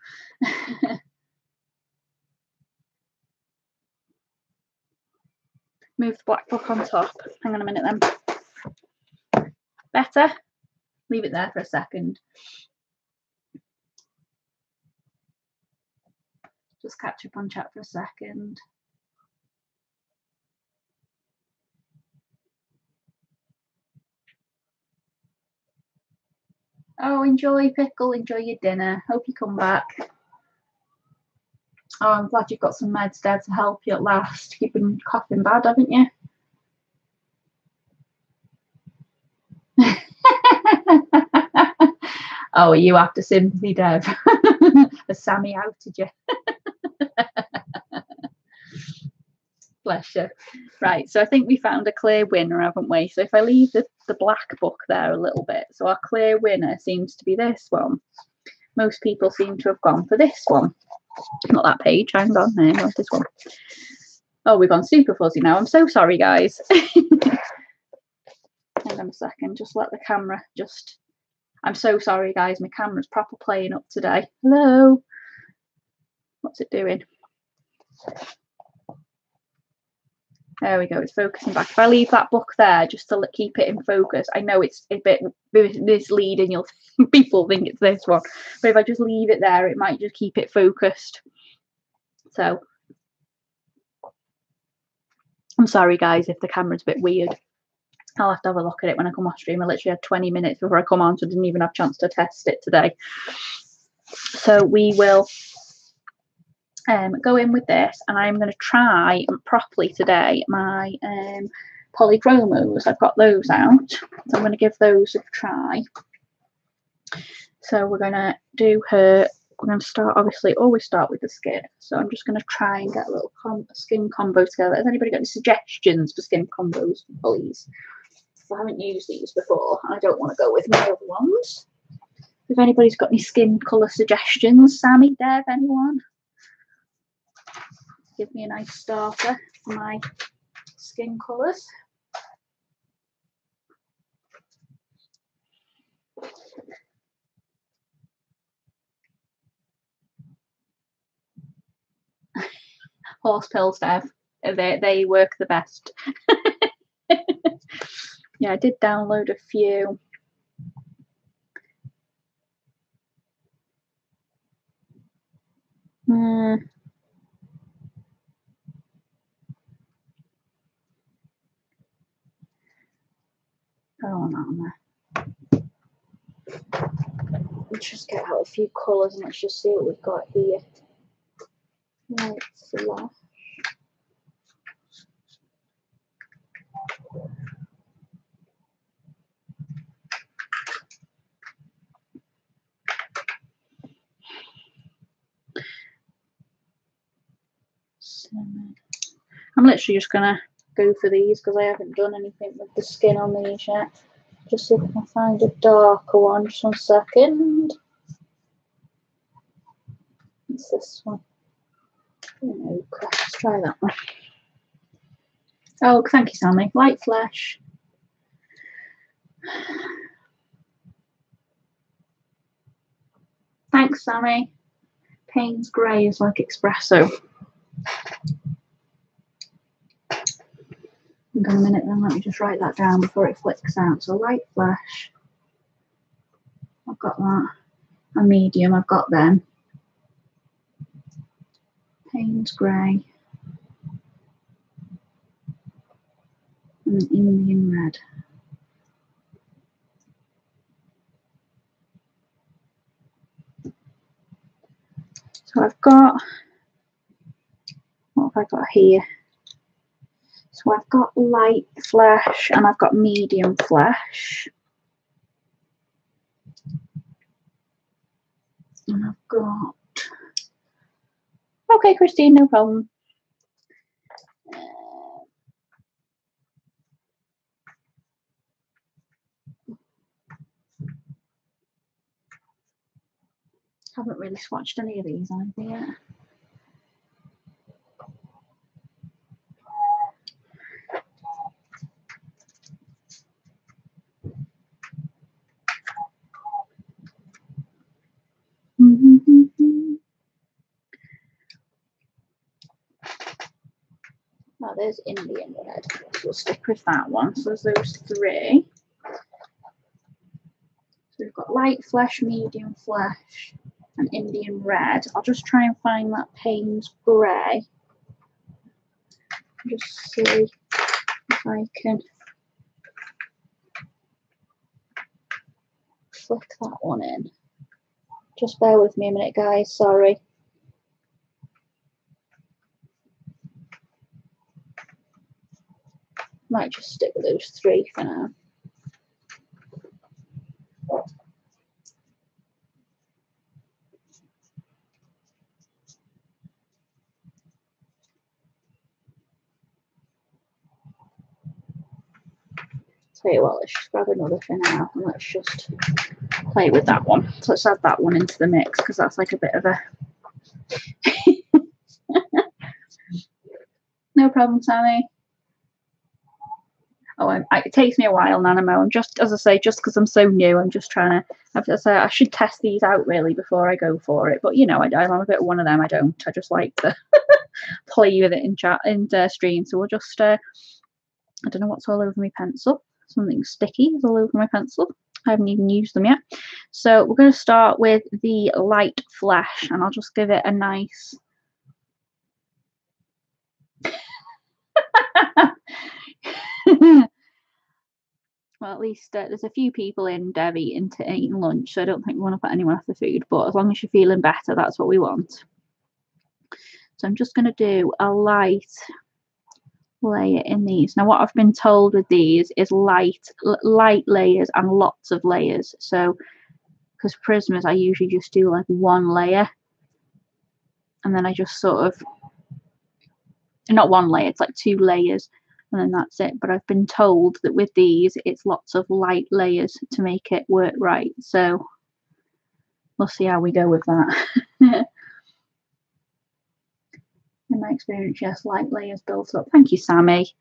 Speaker 1: Move the black book on top. Hang on a minute then. Better? Leave it there for a second. Just catch up on chat for a second. Oh, enjoy, Pickle. Enjoy your dinner. Hope you come back. Oh, I'm glad you've got some meds there to help you at last. You've been coughing bad, haven't you? Oh, you after sympathy, Dev. Has Sammy outed you? Bless you. Right, so I think we found a clear winner, haven't we? So if I leave the black book there a little bit, so our clear winner seems to be this one. Most people seem to have gone for this one. Not that page, hang on, no, this one. Oh, we've gone super fuzzy now. I'm so sorry, guys. Hang on a second, just let the camera just... I'm so sorry, guys. My camera's proper playing up today. Hello. What's it doing? There we go, it's focusing back. If I leave that book there just to keep it in focus, I know it's a bit misleading, people think it's this one, but if I just leave it there, it might just keep it focused. So I'm sorry guys if the camera's a bit weird. I'll have to have a look at it when I come off stream. I literally had 20 minutes before I come on, so I didn't even have a chance to test it today. So we will go in with this, and I'm going to try properly today my polychromos. I've got those out, so I'm going to give those a try. So we're going to do her, we're going to start, obviously always start with the skin, so I'm just going to try and get a little skin combo together. Has anybody got any suggestions for skin combos, please? I haven't used these before, and I don't want to go with my other ones. If anybody's got any skin colour suggestions, Sammy, Dev, anyone? Give me a nice starter for my skin colours. Horse pills, Dev. They work the best. Yeah, I did download a few. Oh, not on there. Let's just get out a few colours and let's just see what we've got here. Right, flash. I'm literally just gonna go for these because I haven't done anything with the skin on these yet. Just see if I can find a darker one. Just 1 second. It's this one. Oh, let's try that one. Oh, thank you, Sammy. Light flesh. Thanks, Sammy. Payne's grey is like espresso. Hang on a minute then, let me just write that down before it flicks out. So light flesh, I've got that. And medium, I've got them. Payne's grey. And an Indian red. So I've got, what have I got here? So I've got light flesh and I've got medium flesh. And I've got, okay, Christine, no problem. Haven't really swatched any of these either yet. Oh, there's Indian red. So we'll stick with that one. So there's those 3. So we've got light flesh, medium flesh, and Indian red. I'll just try and find that Payne's grey. Just see if I can flick that one in. Just bear with me a minute, guys. Sorry. Might just stick with those 3 for now. Tell you what, let's just grab another for now and let's just play with that one. So let's add that one into the mix because that's like a bit of a no problem, Sammy. It takes me a while, Nanimo. I'm just, as I say, just because I'm so new, I'm just trying to. I have to say, I should test these out really before I go for it. But I'm a bit one of them. I don't. I just like to play with it in chat and stream. So we'll just. I don't know what's all over my pencil. Something sticky is all over my pencil. I haven't even used them yet. So we're going to start with the light flesh, and I'll just give it a nice. Well, at least there's a few people in Dev eating lunch, so I don't think we want to put anyone off the food. But as long as you're feeling better, that's what we want. So I'm just going to do a light layer in these. Now, what I've been told with these is light layers and lots of layers. So, because Prismas, I usually just do like one layer, and then I just sort of, not one layer, it's like 2 layers. And then that's it. But I've been told that with these, it's lots of light layers to make it work right. So we'll see how we go with that. In my experience, yes, light layers built up. Thank you, Sammy.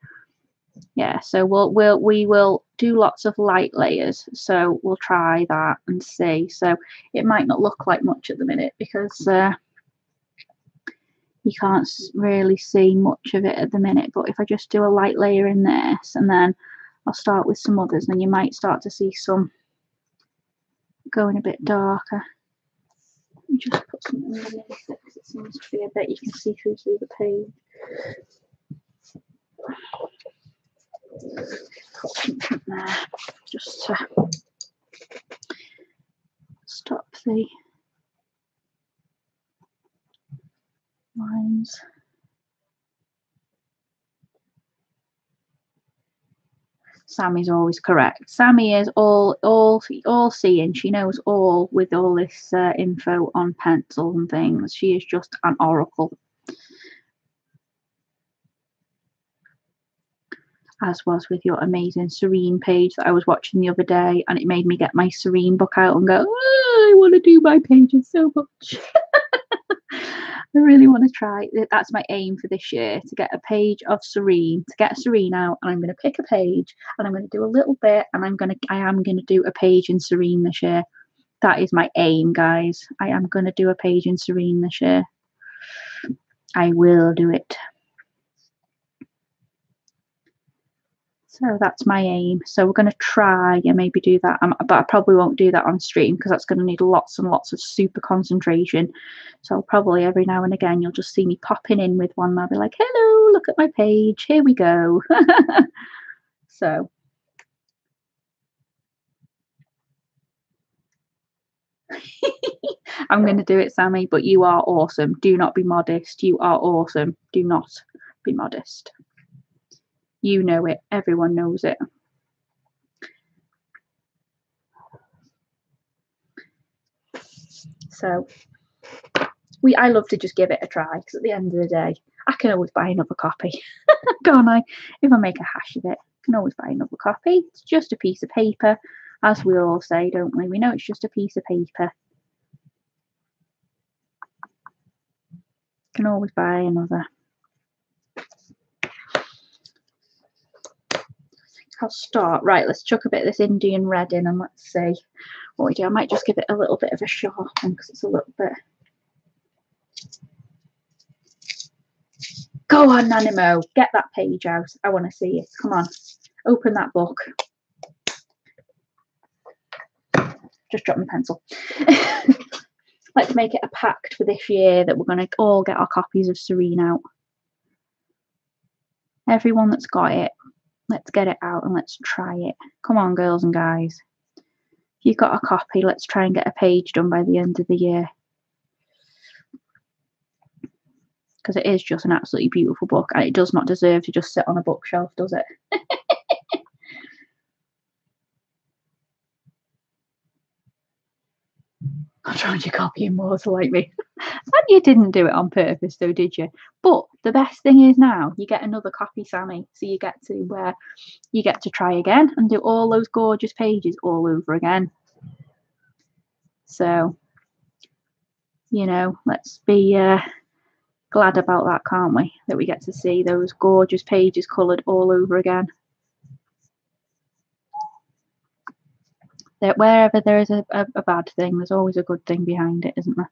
Speaker 1: Yeah, so we will do lots of light layers. So we'll try that and see. So it might not look like much at the minute because you can't really see much of it at the minute, but if I just do a light layer in this and then I'll start with some others, then you might start to see some going a bit darker. Just put something underneath it because it seems to be a bit you can see through the page. Put something there just to stop the lines. Sammy's always correct. Sammy is all seeing. She knows all with all this info on pencils and things. She is just an oracle. As was with your amazing Serene page that I was watching the other day, and it made me get my Serene book out and go, oh, I want to do my pages so much. I really want to try. That's my aim for this year, to get a page of Serene, to get Serene out, and I'm going to pick a page and I'm going to do a little bit, and I am going to do a page in Serene this year. That is my aim, guys. I am going to do a page in Serene this year. I will do it. So that's my aim. So we're going to try and maybe do that, but I probably won't do that on stream because that's going to need lots and lots of super concentration. So I'll probably every now and again you'll just see me popping in with one and I'll be like, hello, look at my page, here we go. So I'm going to do it, Sammy, but you are awesome. Do not be modest. You are awesome. Do not be modest. You know it. Everyone knows it. So I love to just give it a try because at the end of the day, I can always buy another copy, can't I? If I make a hash of it, I can always buy another copy. It's just a piece of paper, as we all say, don't we? We know it's just a piece of paper. Can always buy another. I'll start. Right, let's chuck a bit of this Indian red in and let's see what we do. I might just give it a little bit of a sharpen because it's a little bit. Go on, Nanimo, get that page out. I want to see it. Come on, open that book. Just drop my pencil. Let's make it a pact for this year that we're going to all get our copies of Serene out. Everyone that's got it, let's get it out and let's try it. Come on, girls and guys. If you've got a copy, let's try and get a page done by the end of the year. Because it is just an absolutely beautiful book and it does not deserve to just sit on a bookshelf, does it? I'm trying to copy him more to like me. And you didn't do it on purpose though, did you? But the best thing is now you get another copy, Sammy. So you get to try again and do all those gorgeous pages all over again. So, let's be glad about that, can't we? That we get to see those gorgeous pages coloured all over again. That wherever there is a bad thing, there's always a good thing behind it, isn't there?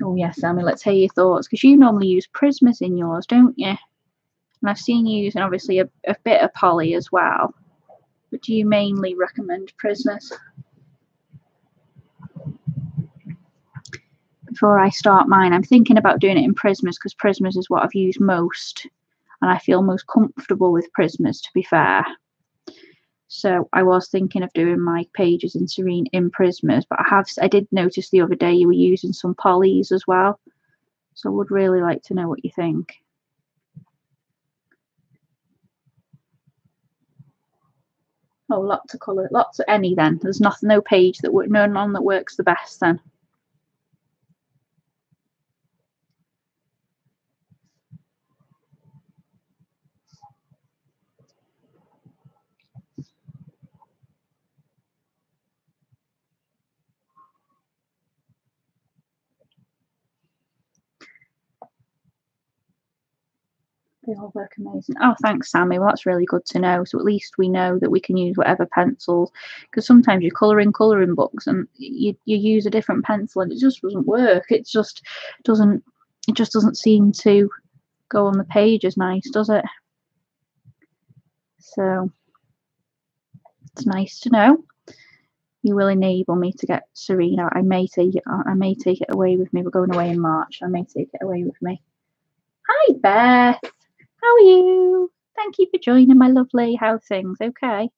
Speaker 1: Oh yes, Sammy, let's hear your thoughts, because you normally use Prismas in yours, don't you? And I've seen you using obviously a bit of poly as well. But do you mainly recommend Prismas? Before I start mine, I'm thinking about doing it in Prismas because Prismas is what I've used most, and I feel most comfortable with Prismas, to be fair. So I was thinking of doing my pages in Serene in Prismas, but I did notice the other day you were using some polys as well. So I would really like to know what you think. Oh, lots of colour, lots of any then. There's nothing, no page that none that works the best then. They all work amazing. Oh, thanks, Sammy. Well, that's really good to know. So at least we know that we can use whatever pencils, because sometimes you're colouring books and you use a different pencil and it just doesn't work. Doesn't it just doesn't seem to go on the page as nice, does it? So it's nice to know. You will enable me to get Serena. I may take it away with me. We're going away in March. I may take it away with me. Hi, Beth. How are you? Thank you for joining, my lovely. How things? Okay.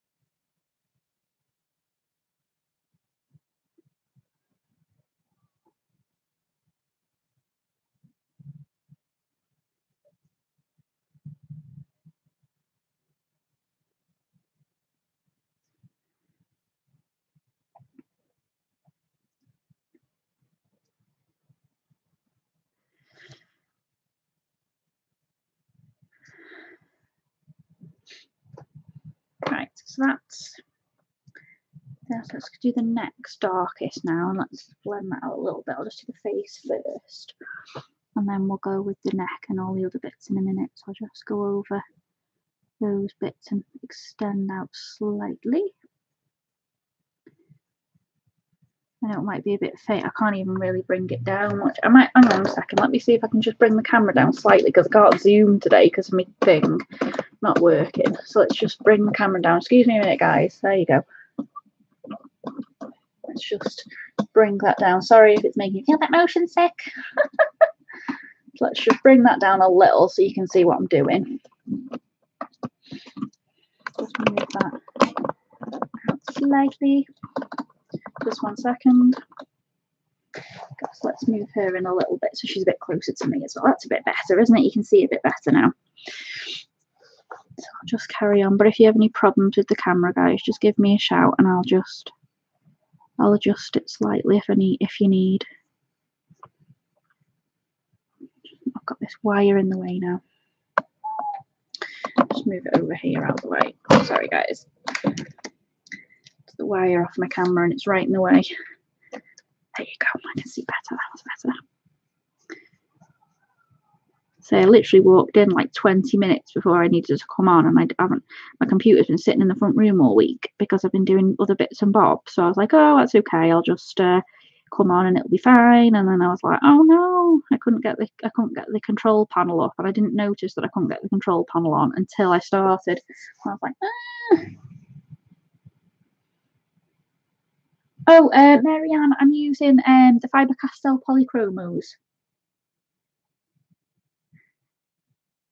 Speaker 1: Right, so let's do the next darkest now, and let's blend that out a little bit. I'll just do the face first, and then we'll go with the neck and all the other bits in a minute. So I'll just go over those bits and extend out slightly. I know it might be a bit faint. I can't even really bring it down much. I might, hang on a second, let me see if I can just bring the camera down slightly, because I can't zoom today because of my thing not working. So let's just bring the camera down. Excuse me a minute, guys. There you go. Let's just bring that down. Sorry if it's making you feel that motion sick. Let's just bring that down a little so you can see what I'm doing. Just move that out slightly. Just 1 second. So let's move her in a little bit so she's a bit closer to me as well. That's a bit better, isn't it? You can see a bit better now. So I'll just carry on. But if you have any problems with the camera, guys, just give me a shout and I'll adjust it slightly if you need. I've got this wire in the way now. Just move it over here out of the way. Sorry, guys. It's the wire off my camera and it's right in the way. There you go. I can see better. That was better. So I literally walked in like 20 minutes before I needed to come on, and my computer's been sitting in the front room all week because I've been doing other bits and bobs. So I was like, oh, that's okay. I'll just come on and it'll be fine. And then I was like, oh no, I couldn't get the control panel up, and I didn't notice that I couldn't get the control panel on until I started. And I was like, ah. Oh, Marianne, I'm using the Faber-Castell polychromos.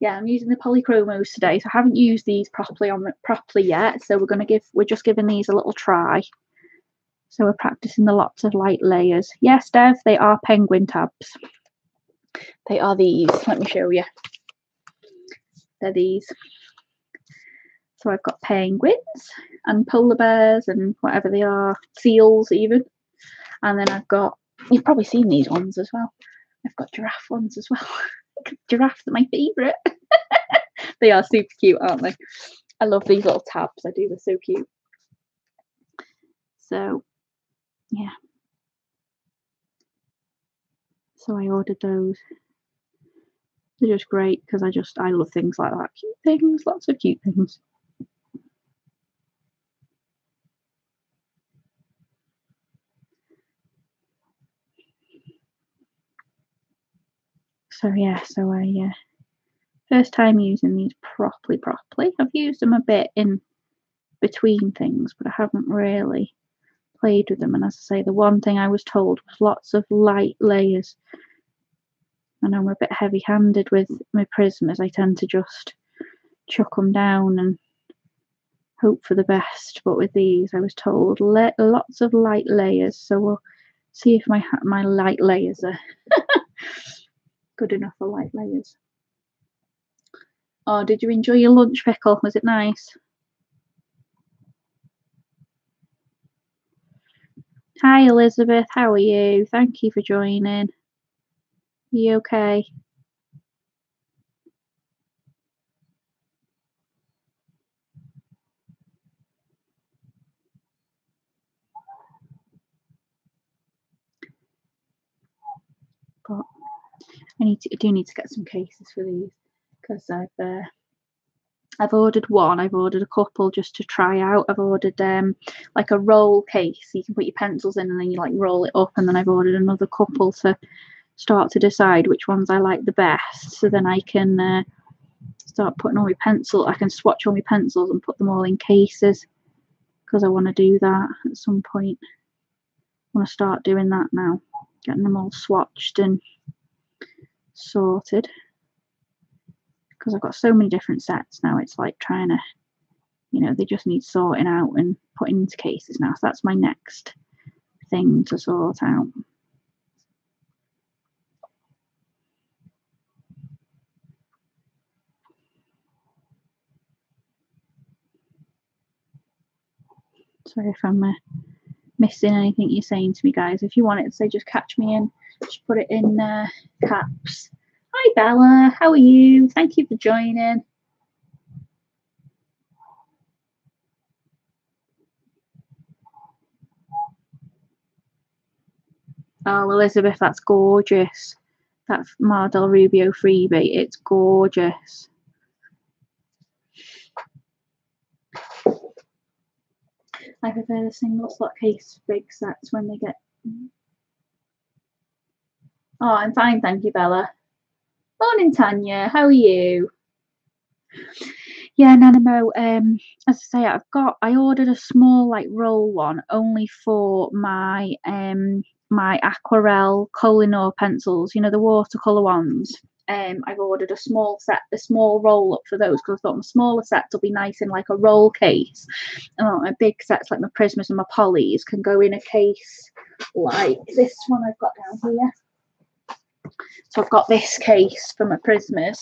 Speaker 1: Yeah, I'm using the polychromos today, so I haven't used these properly yet. So we're just giving these a little try. So we're practicing the lots of light layers. Yes, Dev, they are penguin tabs. They are these. Let me show you. They're these. So I've got penguins and polar bears and whatever they are, seals even. And then you've probably seen these ones as well. I've got giraffe ones as well. Giraffes are my favourite. They are super cute, aren't they? I love these little tabs. I do. They're so cute. So, yeah. So I ordered those. They're just great because I love things like that. Cute things, lots of cute things. So yeah, first time using these properly. I've used them a bit in between things, but I haven't really played with them. And as I say, the one thing I was told was lots of light layers. I know I'm a bit heavy-handed with my Prismas. I tend to just chuck them down and hope for the best. But with these, I was told lots of light layers. So we'll see if my light layers are good enough for light layers. Oh, did you enjoy your lunch, Pickle? Was it nice? Hi, Elizabeth. How are you? Thank you for joining. Are you okay? But I do need to get some cases for these because I've ordered one. I've ordered a couple just to try out. I've ordered like a roll case, so you can put your pencils in and then you like roll it up. And then I've ordered another couple to start to decide which ones I like the best. So then I can start putting all my pencil. I can swatch all my pencils and put them all in cases because I want to do that at some point. I want to start doing that now, getting them all swatched and sorted. Because I've got so many different sets now, it's like trying to, they just need sorting out and putting into cases now. So that's my next thing to sort out. Sorry if I'm missing anything you're saying to me, guys. If you want it to say just catch me in, just put it in caps. Hi Bella, how are you? Thank you for joining. Oh, Elizabeth, that's gorgeous. That Mar del Rubio freebie, it's gorgeous. I prefer the single slot case big sets when they get. Oh, I'm fine, thank you, Bella. Morning, Tanya. How are you? Yeah, Nanimo. As I say, I ordered a small like roll one only for my my aquarelle Kohinoor pencils. The watercolor ones. I've ordered a small roll up for those because I thought my smaller sets will be nice in like a roll case, and my big sets like my Prismas and my Polys can go in a case like this one I've got down here. So I've got this case for my Prismas,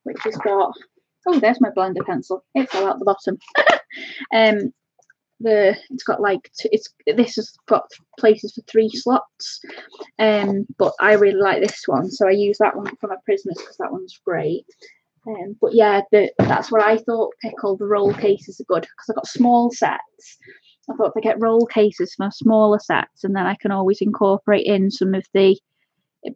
Speaker 1: which has got. Oh, there's my blender pencil. It fell out the bottom. It's got like this has got places for 3 slots. But I really like this one, so I use that one for my Prismas because that one's great. But yeah, that's what I thought. Pickle, the roll cases are good because I've got small sets. I thought if I get roll cases for smaller sets, and then I can always incorporate in some of the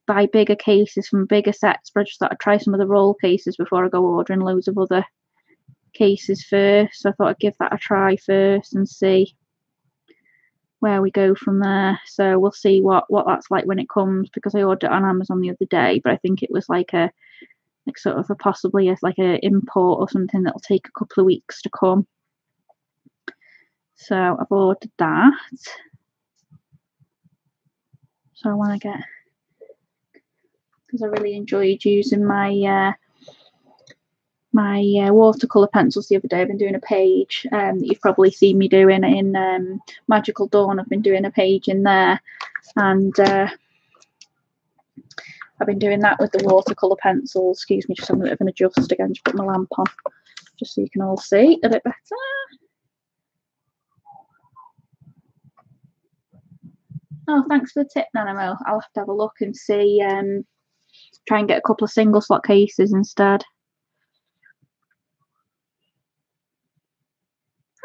Speaker 1: buy bigger cases from bigger sets. But I just thought I'd try some of the roll cases before I go ordering loads of other cases first. So I thought I'd give that a try first and see where we go from there. So we'll see what that's like when it comes, because I ordered it on Amazon the other day, but I think it was like a possibly like a import or something that'll take a couple of weeks to come. So I've ordered that. So I want to get, because I really enjoyed using my watercolor pencils the other day. I've been doing a page that you've probably seen me doing in Magical Dawn. I've been doing a page in there, and I've been doing that with the watercolor pencils. Excuse me, just I'm going to adjust again, just put my lamp on just so you can all see a bit better. Oh, thanks for the tip, Nanimo. I'll have to have a look and see, try and get a couple of single slot cases instead.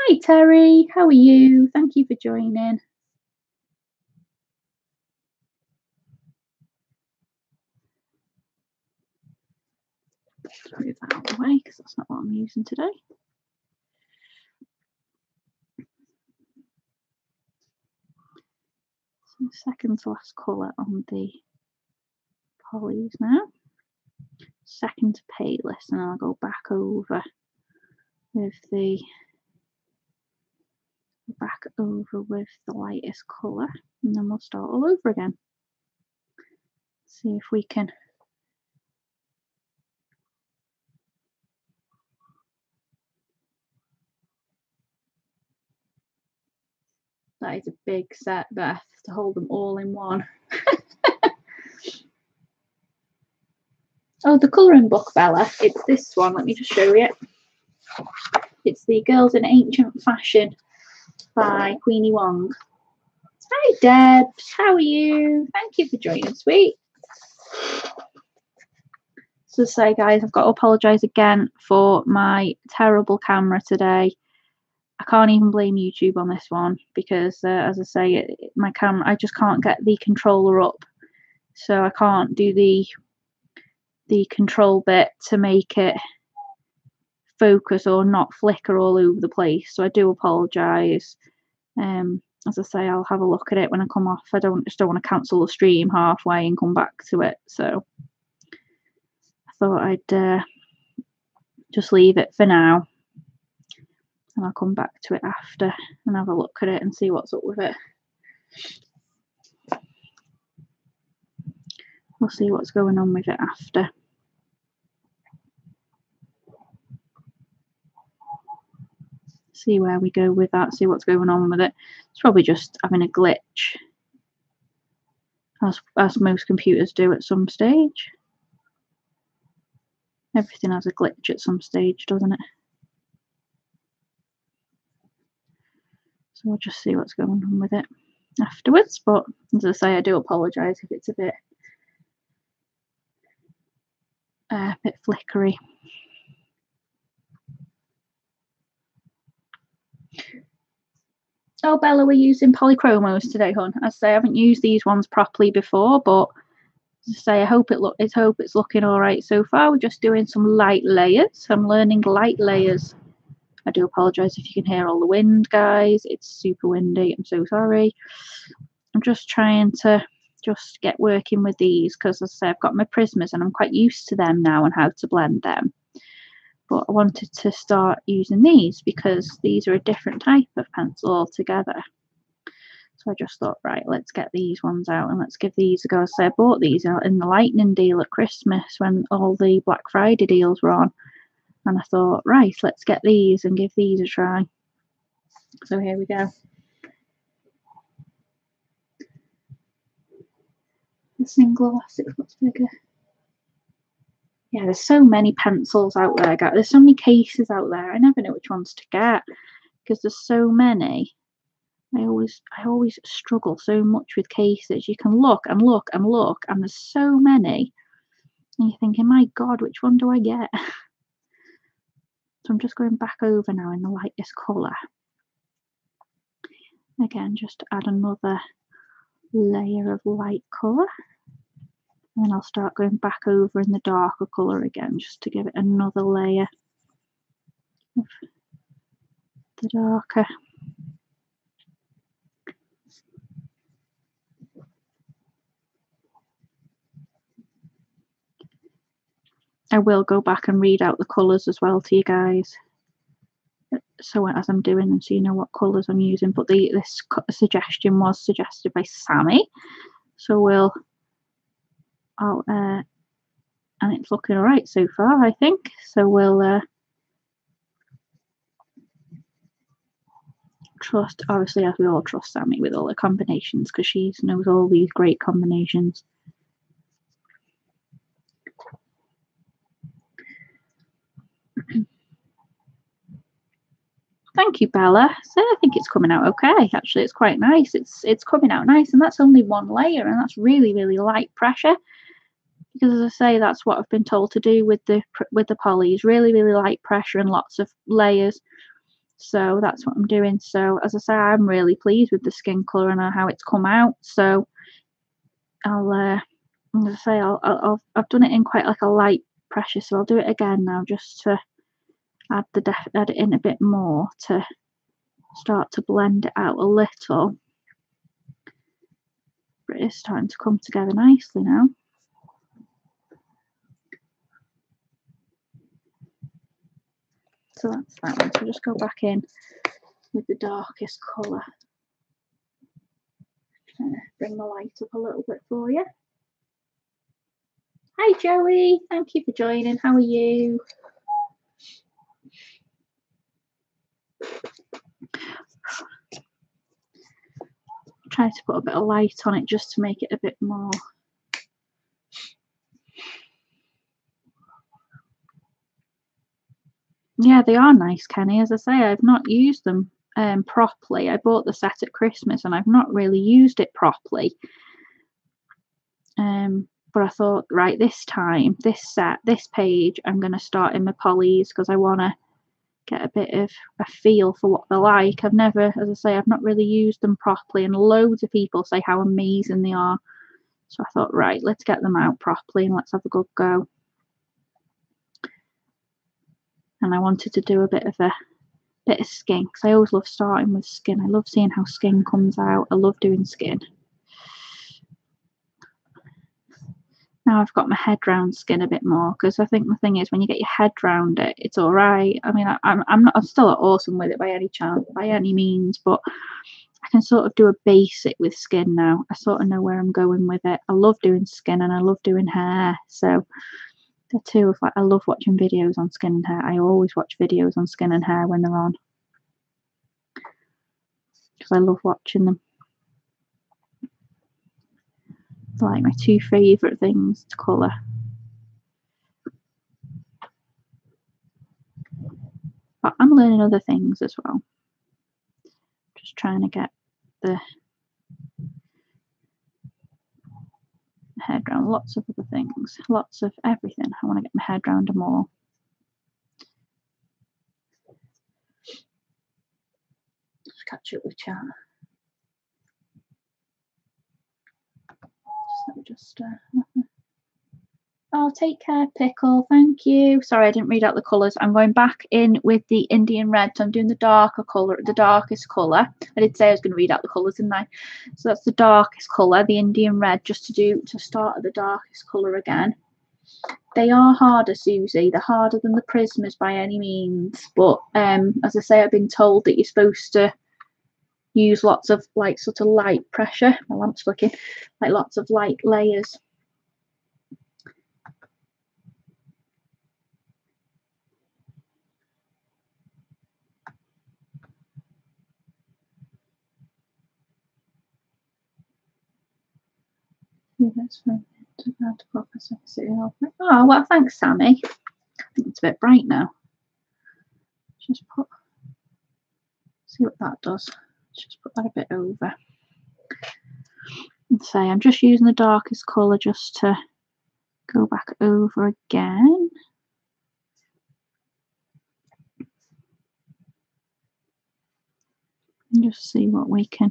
Speaker 1: Hi Terry, how are you? Thank you for joining. move that out of the way because that's not what I'm using today. So second to last colour on the polys now. Second to palest, and I'll go back over with the lightest colour, and then we'll start all over again. See if we can that is a big set, Beth, to hold them all in one. Oh, the colouring book, Bella. It's this one. Let me just show you. It's the Girls in Ancient Fashion by Queenie Wong. Hi, Debs. How are you? Thank you for joining, sweet. So say, guys, I've got to apologise again for my terrible camera today. I can't even blame YouTube on this one because, as I say, my camera, I just can't get the controller up. So I can't do the control bit to make it focus or not flicker all over the place. So I do apologise. As I say, I'll have a look at it when I come off. I just don't want to cancel the stream halfway and come back to it. So I thought I'd just leave it for now, and I'll come back to it after and have a look at it and see what's up with it. We'll see what's going on with it after. See where we go with that, see what's going on with it. It's probably just having a glitch, as most computers do at some stage. Everything has a glitch at some stage, doesn't it? So we'll just see what's going on with it afterwards. But as I say, I do apologise if it's a bit flickery. Oh, Bella, we're using polychromos today, hon. As I say, I haven't used these ones properly before, but as I say, I hope it's looking all right so far. We're just doing some light layers. I'm learning light layers. I do apologise if you can hear all the wind, guys. It's super windy. I'm so sorry. I'm just trying to just get working with these because, as I say, I've got my Prismas and I'm quite used to them now and how to blend them. But I wanted to start using these because these are a different type of pencil altogether. So I just thought, right, let's get these ones out and let's give these a go. So I bought these out in the Lightning deal at Christmas when all the Black Friday deals were on. And I thought, right, let's get these and give these a try. So here we go. The single elastic looks bigger. Yeah, there's so many pencils out there, guys. There's so many cases out there. I never know which ones to get because there's so many. I always struggle so much with cases. You can look and look and look, and there's so many. And you're thinking, my God, which one do I get? So I'm just going back over now in the lightest colour. Again, just to add another layer of light colour. And then I'll start going back over in the darker colour again, just to give it another layer of the darker. I will go back and read out the colours as well to you guys, so as I'm doing them, so you know what colours I'm using. But this suggestion was suggested by Sammy, so and it's looking alright so far, I think. So we'll trust, obviously, as we all trust Sammy with all the combinations, because she knows all these great combinations. Thank you, Bella. So I think it's coming out okay. Actually, it's quite nice. It's coming out nice, and that's only one layer, and that's really, really light pressure. Because, as I say, that's what I've been told to do with the polys. Really, really light pressure and lots of layers. So that's what I'm doing. So, as I say, I'm really pleased with the skin colour and how it's come out. So I've done it in quite like a light pressure, so I'll do it again now just to add it in a bit more to start to blend it out a little. But it is starting to come together nicely now. So that's that one. So just go back in with the darkest colour. Bring the light up a little bit for you. Hi Joey, thank you for joining. How are you? Try to put a bit of light on it just to make it a bit more. Yeah, they are nice, Kenny. As I say, I've not used them properly. I bought the set at Christmas and I've not really used it properly. But I thought, right, this time, this page, I'm going to start in my polys because I want to get a bit of a feel for what they're like. I've never, as I say, I've not really used them properly, and loads of people say how amazing they are. So I thought, right, let's get them out properly and let's have a good go. And I wanted to do a bit of skin because I always love starting with skin. I love seeing how skin comes out. I love doing skin. Now I've got my head round skin a bit more, because I think the thing is when you get your head round it, it's all right. I mean, I'm still not awesome with it by any means, but I can sort of do a basic with skin now. I sort of know where I'm going with it. I love doing skin and I love doing hair, so the two of, like, I love watching videos on skin and hair. I always watch videos on skin and hair when they're on, because I love watching them. They're like my two favourite things to colour. But I'm learning other things as well. Just trying to get the head round lots of other things, lots of everything. I want to get my head round them all. Just catch up with chat. Oh, take care, Pickle. Thank you. Sorry, I didn't read out the colours. I'm going back in with the Indian red. So I'm doing the darker colour, the darkest colour. I did say I was going to read out the colours, didn't I? So that's the darkest colour, the Indian red, just to start at the darkest colour again. They are harder, Susie. They're harder than the Prismas by any means. But as I say, I've been told that you're supposed to use lots of, like, sort of light pressure. My lamp's flicking. Like lots of light layers. Oh, well, thanks, Sammy. I think it's a bit bright now. Just see what that does. Just put that a bit over. And say I'm just using the darkest colour just to go back over again. And just see what we can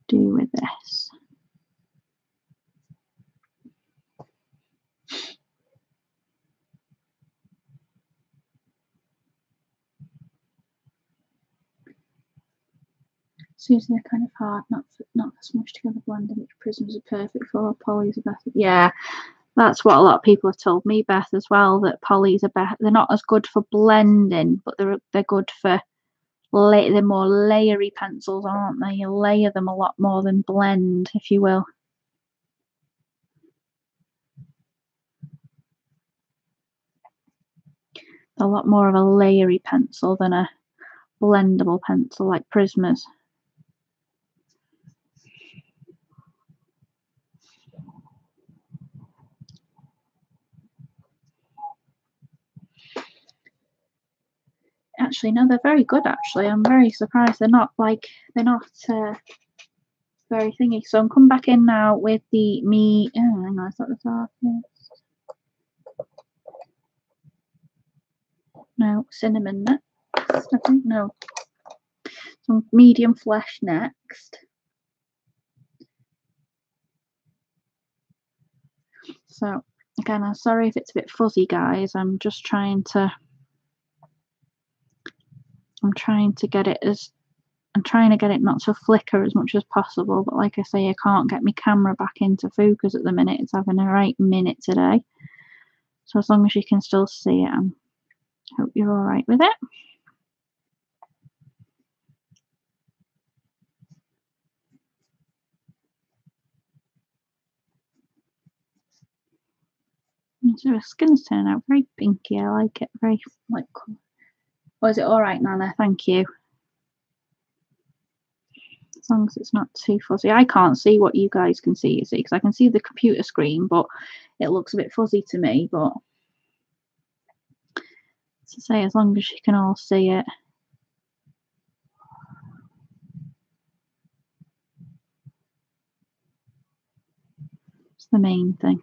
Speaker 1: do with this. Susan, they're kind of hard, not for smushed together blending, which prisms are perfect for. Polys are better. Yeah, that's what a lot of people have told me, Beth, as well, that polys are better. They're not as good for blending, but they're good for they're more layery pencils, aren't they? You layer them a lot more than blend, if you will. A lot more of a layery pencil than a blendable pencil like Prismas. Actually, no, they're very good. Actually, I'm very surprised. They're not very thingy. So I'm coming back in now with the hang on, I thought the darkest. No, cinnamon next. I think no. Some medium flesh next. So Again, I'm sorry if it's a bit fuzzy, guys. I'm trying to get it not to flicker as much as possible, but like I say, I can't get my camera back into focus at the minute. It's having a right minute today. So as long as you can still see it, I hope you're all right with it. So her skin's turning out very pinky. I like it. Very like. Was it all right, Nana? Thank you. As long as it's not too fuzzy. I can't see what you guys can see, you see, because I can see the computer screen, but it looks a bit fuzzy to me. But to say, as long as you can all see it. It's the main thing.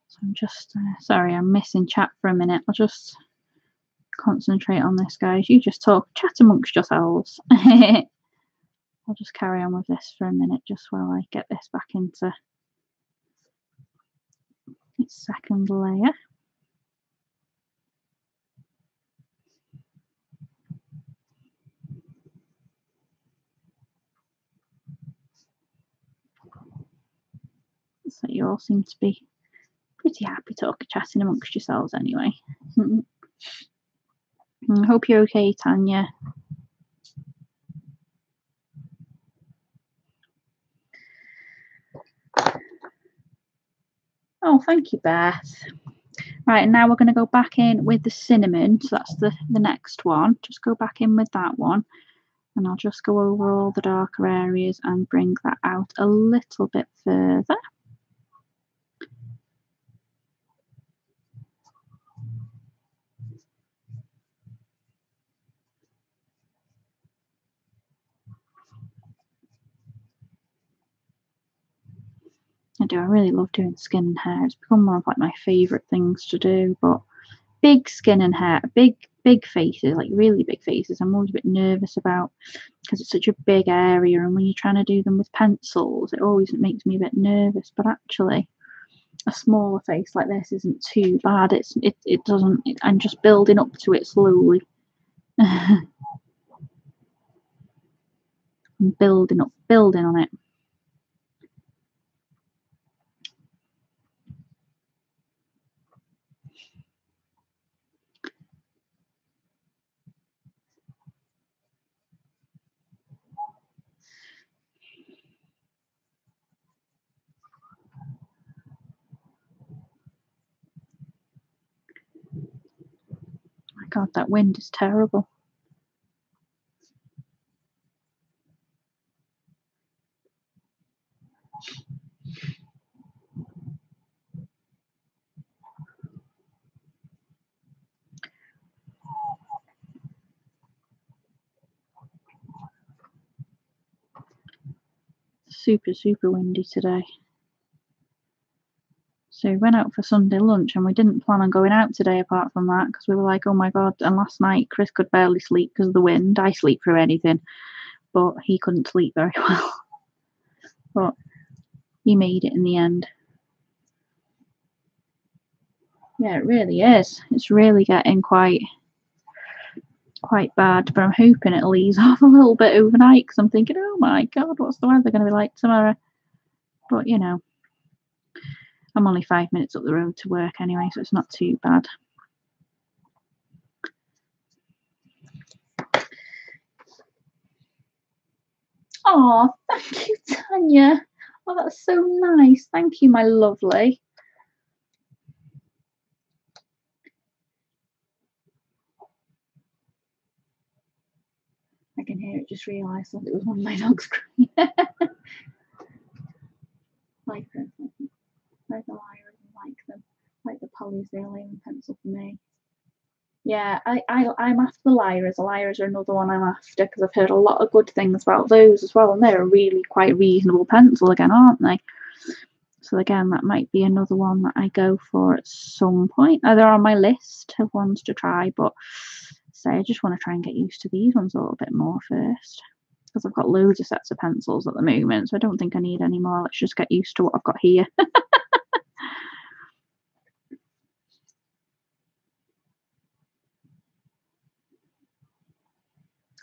Speaker 1: So I'm just sorry, I'm missing chat for a minute. I'll just concentrate on this, guys. You just chat amongst yourselves. I'll just carry on with this for a minute just while I get this back into its second layer. So you all seem to be pretty happy chatting amongst yourselves anyway. I hope you're okay, Tanya. Oh, thank you, Beth. Right, and now we're going to go back in with the cinnamon. So that's the next one. Just go back in with that one. And I'll just go over all the darker areas and bring that out a little bit further. I really love doing skin and hair. It's become one of like my favourite things to do. But big skin and hair, big faces, like really big faces, I'm always a bit nervous about because it's such a big area, and when you're trying to do them with pencils, it always makes me a bit nervous. But actually, a smaller face like this isn't too bad. It doesn't. I'm just building up to it slowly. I'm building on it. My God, that wind is terrible. Super windy today. So we went out for Sunday lunch, and we didn't plan on going out today apart from that, because we were like, oh my God. And last night Chris could barely sleep because of the wind. I sleep through anything, but he couldn't sleep very well. But he made it in the end. Yeah, it really is. It's really getting quite bad, but I'm hoping it'll ease off a little bit overnight, because I'm thinking, oh my God, what's the weather going to be like tomorrow? But you know, I'm only 5 minutes up the road to work anyway, so it's not too bad. Oh, thank you, Tanya. Oh, that's so nice. Thank you, my lovely. I can hear it. Just realised that it was one of my dogs crying. Like them. Like the liars, like them. Like the pollies, they all aim pencil for me. Yeah, I'm after the Lyras. The Lyras are another one I'm after because I've heard a lot of good things about those as well, and they're a really quite reasonable pencil again, aren't they? So again, that might be another one that I go for at some point. They're on my list of ones to try, but say I just want to try and get used to these ones a little bit more first because I've got loads of sets of pencils at the moment, so I don't think I need any more. Let's just get used to what I've got here.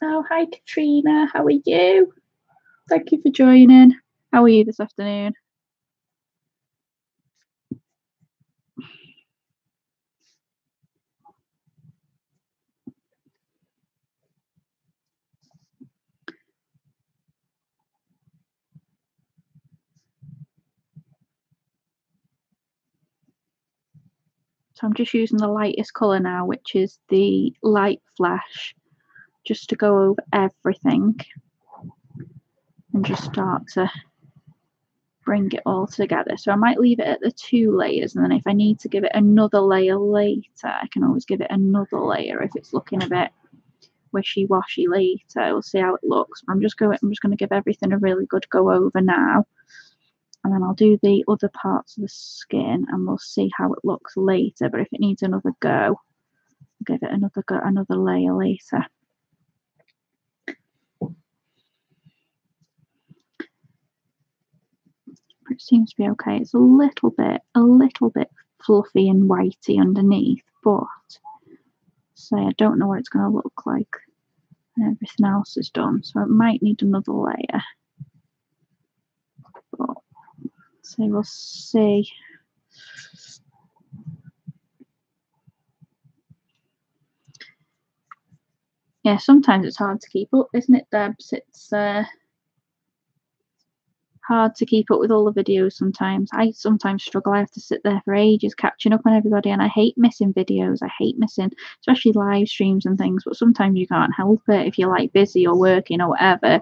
Speaker 1: Oh, hi Katrina, how are you? Thank you for joining. How are you this afternoon? So I'm just using the lightest colour now, which is the light flash, just to go over everything and just start to bring it all together. So I might leave it at the 2 layers, and then if I need to give it another layer later, I can always give it another layer if it's looking a bit wishy-washy later. We'll see how it looks. I'm just going to give everything a really good go over now, and then I'll do the other parts of the skin and we'll see how it looks later. But if it needs another go, I'll give it another layer later. It seems to be okay. It's a little bit fluffy and whitey underneath, but say I don't know what it's going to look like and everything else is done, so it might need another layer, but so we'll see. Yeah, sometimes it's hard to keep up, isn't it, Debs? It's hard to keep up with all the videos sometimes. I sometimes struggle. I have to sit there for ages catching up on everybody, and I hate missing videos. I hate missing, especially live streams and things, but sometimes you can't help it if you're like busy or working or whatever.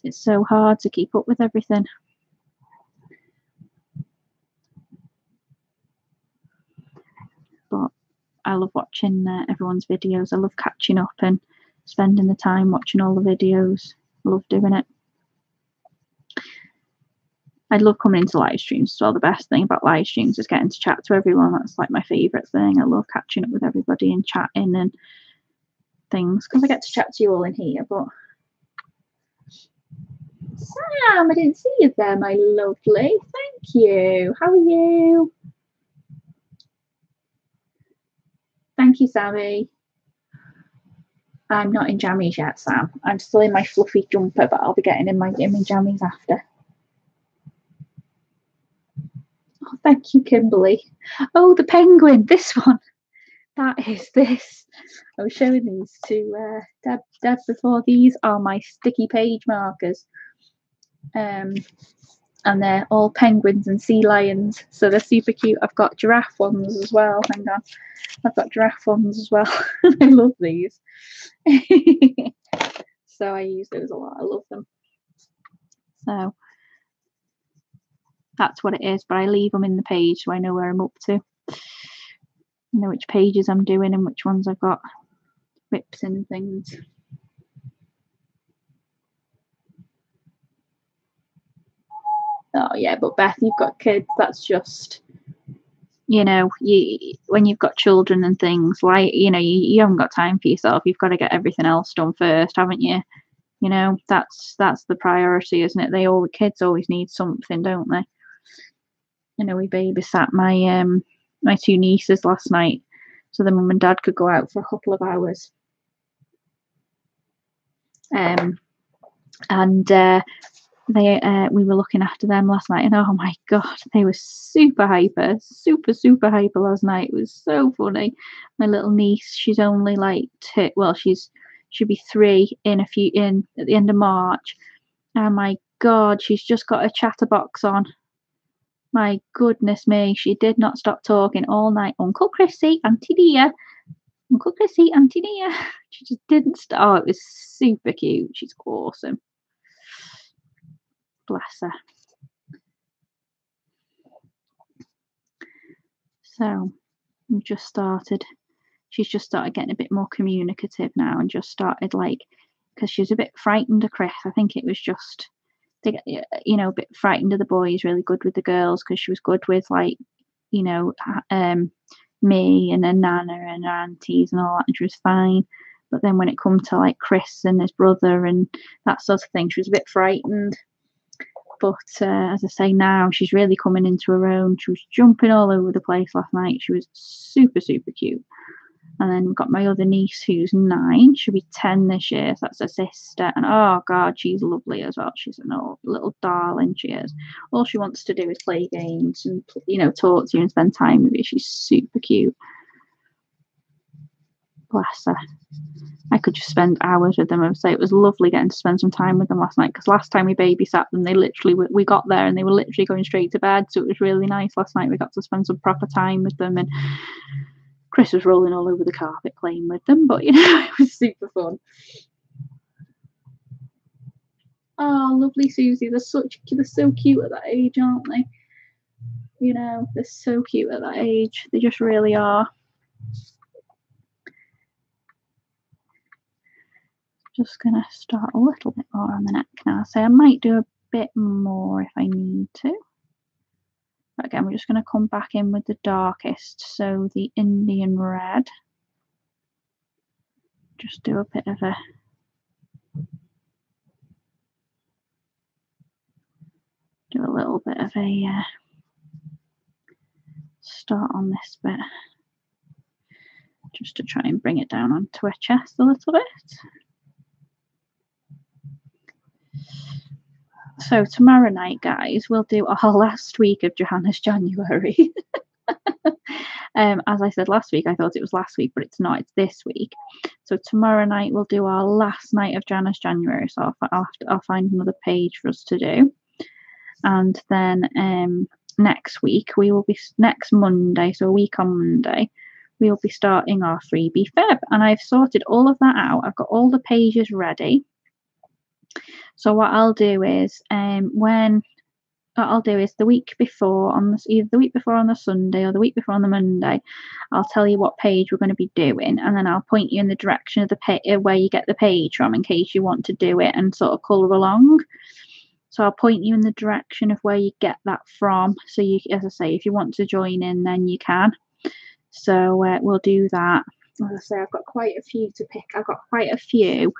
Speaker 1: It's so hard to keep up with everything. But I love watching everyone's videos. I love catching up and spending the time watching all the videos. I love doing it. I love coming into live streams as well. The best thing about live streams is getting to chat to everyone. That's like my favourite thing. I love catching up with everybody and chatting and things because I get to chat to you all in here. But Sam, I didn't see you there, my lovely. Thank you. How are you? Thank you, Sammy. I'm not in jammies yet, Sam. I'm still in my fluffy jumper, but I'll be getting in my jammies after. Oh, thank you, Kimberly. Oh, the penguin. This one. That is this. I was showing these to Deb before. These are my sticky page markers. And they're all penguins and sea lions, so they're super cute. I've got giraffe ones as well. Hang on, I've got giraffe ones as well. I love these. So I use those a lot. I love them. So that's what it is, but I leave them in the page so I know where I'm up to. I know which pages I'm doing and which ones I've got whips and things. Oh yeah, but Beth, you've got kids. That's just, you know, when you've got children and things, like, you know, you haven't got time for yourself. You've got to get everything else done first, haven't you? You know, that's the priority, isn't it? Kids always need something, don't they? You know, we babysat my my 2 nieces last night, so the mum and dad could go out for a couple of hours. And we were looking after them last night, and oh my god, they were super hyper last night. It was so funny. My little niece, she's only like she'll be 3 at the end of March. Oh my god, she's just got a chatterbox on. My goodness me, she did not stop talking all night. Uncle Chrissy, Auntie Dia, Uncle Chrissy, Auntie Dia. She just didn't stop. Oh, it was super cute. She's awesome. Bless her. So we just started she's just started getting a bit more communicative now, and just started, like, because she was a bit frightened of Chris. I think it was just, a bit frightened of the boys, really good with the girls, because she was good with, like, me and her nana and her aunties and all that, and she was fine. But then when it come to, like, Chris and his brother and that sort of thing, she was a bit frightened. But as I say, now she's really coming into her own. She was jumping all over the place last night. She was super, super cute. And then we've got my other niece who's 9. She'll be 10 this year. So that's her sister. And oh God, she's lovely as well. She's an old little darling, she is. All she wants to do is play games and, talk to you and spend time with you. She's super cute. Bless her. I could just spend hours with them. I would say it was lovely getting to spend some time with them last night, because last time we babysat them, we got there and they were literally going straight to bed. So it was really nice last night. We got to spend some proper time with them, and Chris was rolling all over the carpet playing with them, but it was super fun. Oh, lovely Susie. They're so cute at that age, aren't they? They're so cute at that age. They just really are. Just going to start a little bit more on the neck now. So I might do a bit more if I need to. But again, we're just going to come back in with the darkest, so the Indian red. Just do a bit of a little bit of a start on this bit, just to try and bring it down onto her chest a little bit. So tomorrow night, guys, we'll do our last week of Johanna's January. As I said last week, I thought it was last week, but it's not. It's this week. So tomorrow night we'll do our last night of Johanna's January. So I'll find another page for us to do, and then next week next Monday. So a week on Monday, we will be starting our freebie Feb, and I've sorted all of that out. I've got all the pages ready. So what I'll do is the week before either the week before on the Sunday or the week before on the Monday, I'll tell you what page we're going to be doing, and then I'll point you in the direction of the where you get the page from, in case you want to do it and sort of colour along. So I'll point you in the direction of where you get that from. So you, as I say, if you want to join in, then you can. So we'll do that. As I say, I've got quite a few to pick. I've got quite a few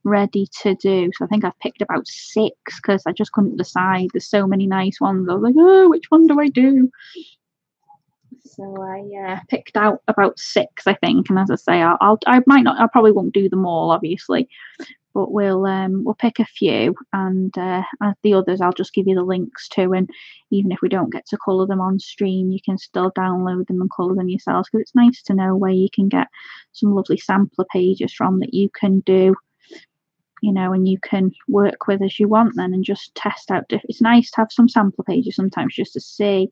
Speaker 1: ready to do. So I think I've picked about 6, because I just couldn't decide. There's so many nice ones. I was like, oh, which one do I do? So I picked out about 6, I think. And as I say, I probably won't do them all, obviously, but we'll pick a few, and the others I'll just give you the links to, and even if we don't get to colour them on stream, you can still download them and colour them yourselves, because it's nice to know where you can get some lovely sampler pages from that you can do, and you can work with as you want then, and just test out. It's nice to have some sampler pages sometimes, just to see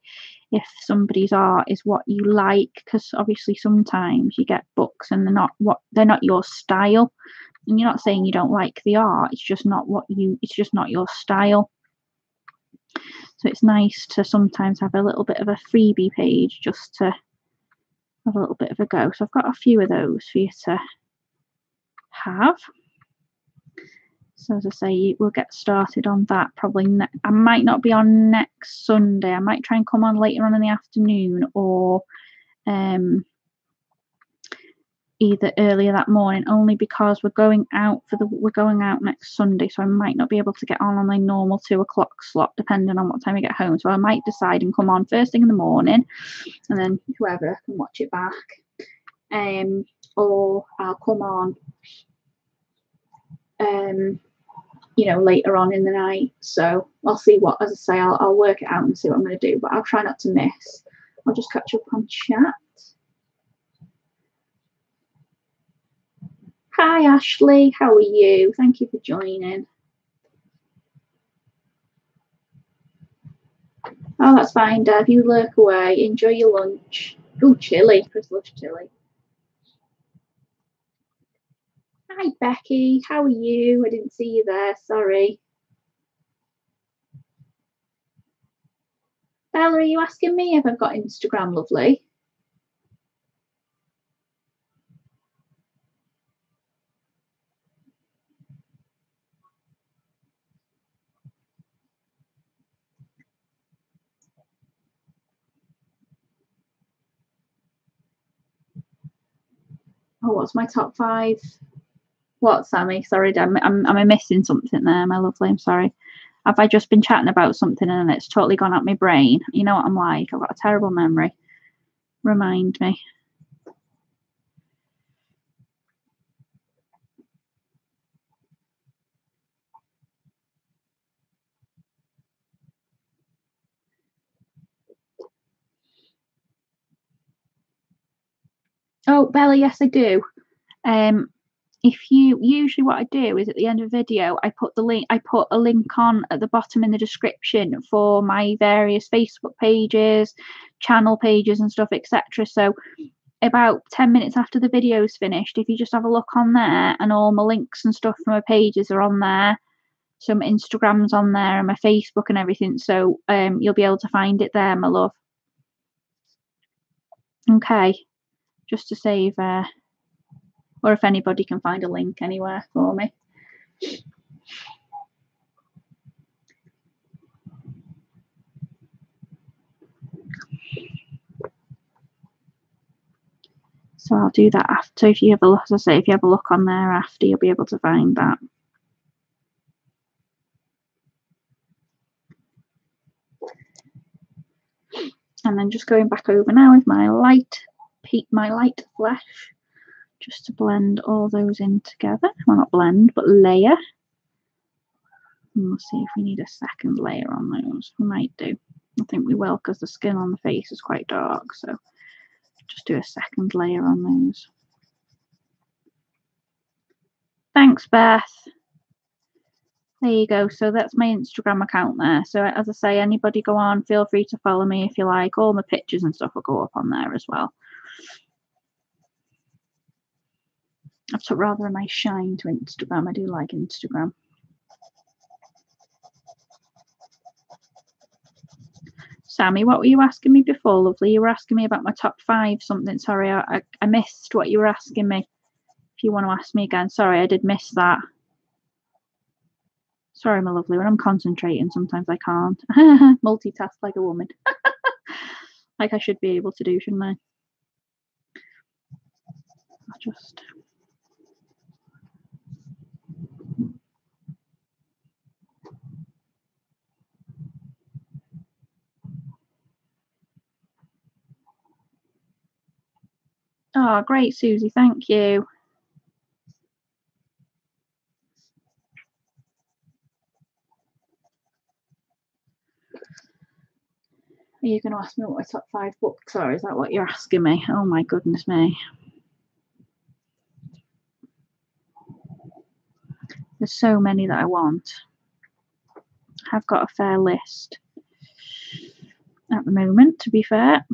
Speaker 1: if somebody's art is what you like, because obviously sometimes you get books and they're not your style. And you're not saying you don't like the art, it's just not your style. So it's nice to sometimes have a little bit of a freebie page, just to have a little bit of a go. So I've got a few of those for you to have. So as I say, we'll get started on that probably. I might not be on next Sunday. I might try and come on later on in the afternoon, or either earlier that morning, only because we're going out next Sunday, so I might not be able to get on my normal 2 o'clock slot, depending on what time I get home. So I might decide and come on first thing in the morning, and then whoever can watch it back, or I'll come on later on in the night. So I'll see as I say, I'll work it out and see what I'm going to do, but I'll try not to miss. I'll just catch up on chat. Hi Ashley, how are you? Thank you for joining. Oh, that's fine, Dad. You lurk away. Enjoy your lunch. Oh, chilli. Chris loves chilli. Hi Becky, how are you? I didn't see you there, sorry. Bella, are you asking me if I've got Instagram, lovely? Oh, what's my top 5? What, Sammy? Sorry, am I missing something there, my lovely? I'm sorry. Have I just been chatting about something and it's totally gone out my brain? You know what I'm like. I've got a terrible memory. Remind me. Oh, Bella, yes, I do. If you usually what I do is at the end of a video, I put a link on at the bottom in the description for my various Facebook pages, channel pages and stuff, etc. So about 10 minutes after the video's finished, if you just have a look on there, and all my links and stuff from my pages are on there. So my Instagram's on there and my Facebook and everything. So you'll be able to find it there, my love. Okay. Just to save or if anybody can find a link anywhere for me. So I'll do that after. If you have a look, as I say, if you have a look on there after, you'll be able to find that. And then just going back over now with my light flesh, just to blend all those in together. Well, not blend, but layer. And we'll see if we need a second layer on those. We might do. I think we will, because the skin on the face is quite dark. So just do a second layer on those. Thanks, Beth. There you go. So that's my Instagram account there. So as I say, anybody go on, feel free to follow me if you like. All my pictures and stuff will go up on there as well. I've took rather a nice shine to Instagram. I do like Instagram. Sammy, what were you asking me before, lovely? You were asking me about my top 5 something. Sorry, I missed what you were asking me. If you want to ask me again. Sorry, I did miss that. Sorry, my lovely. When I'm concentrating, sometimes I can't. Multitask like a woman. Like I should be able to do, shouldn't I? I'll just... Oh, great, Susie. Thank you. Are you going to ask me what my top 5 books are? Is that what you're asking me? Oh, my goodness me. There's so many that I want. I've got a fair list at the moment, to be fair.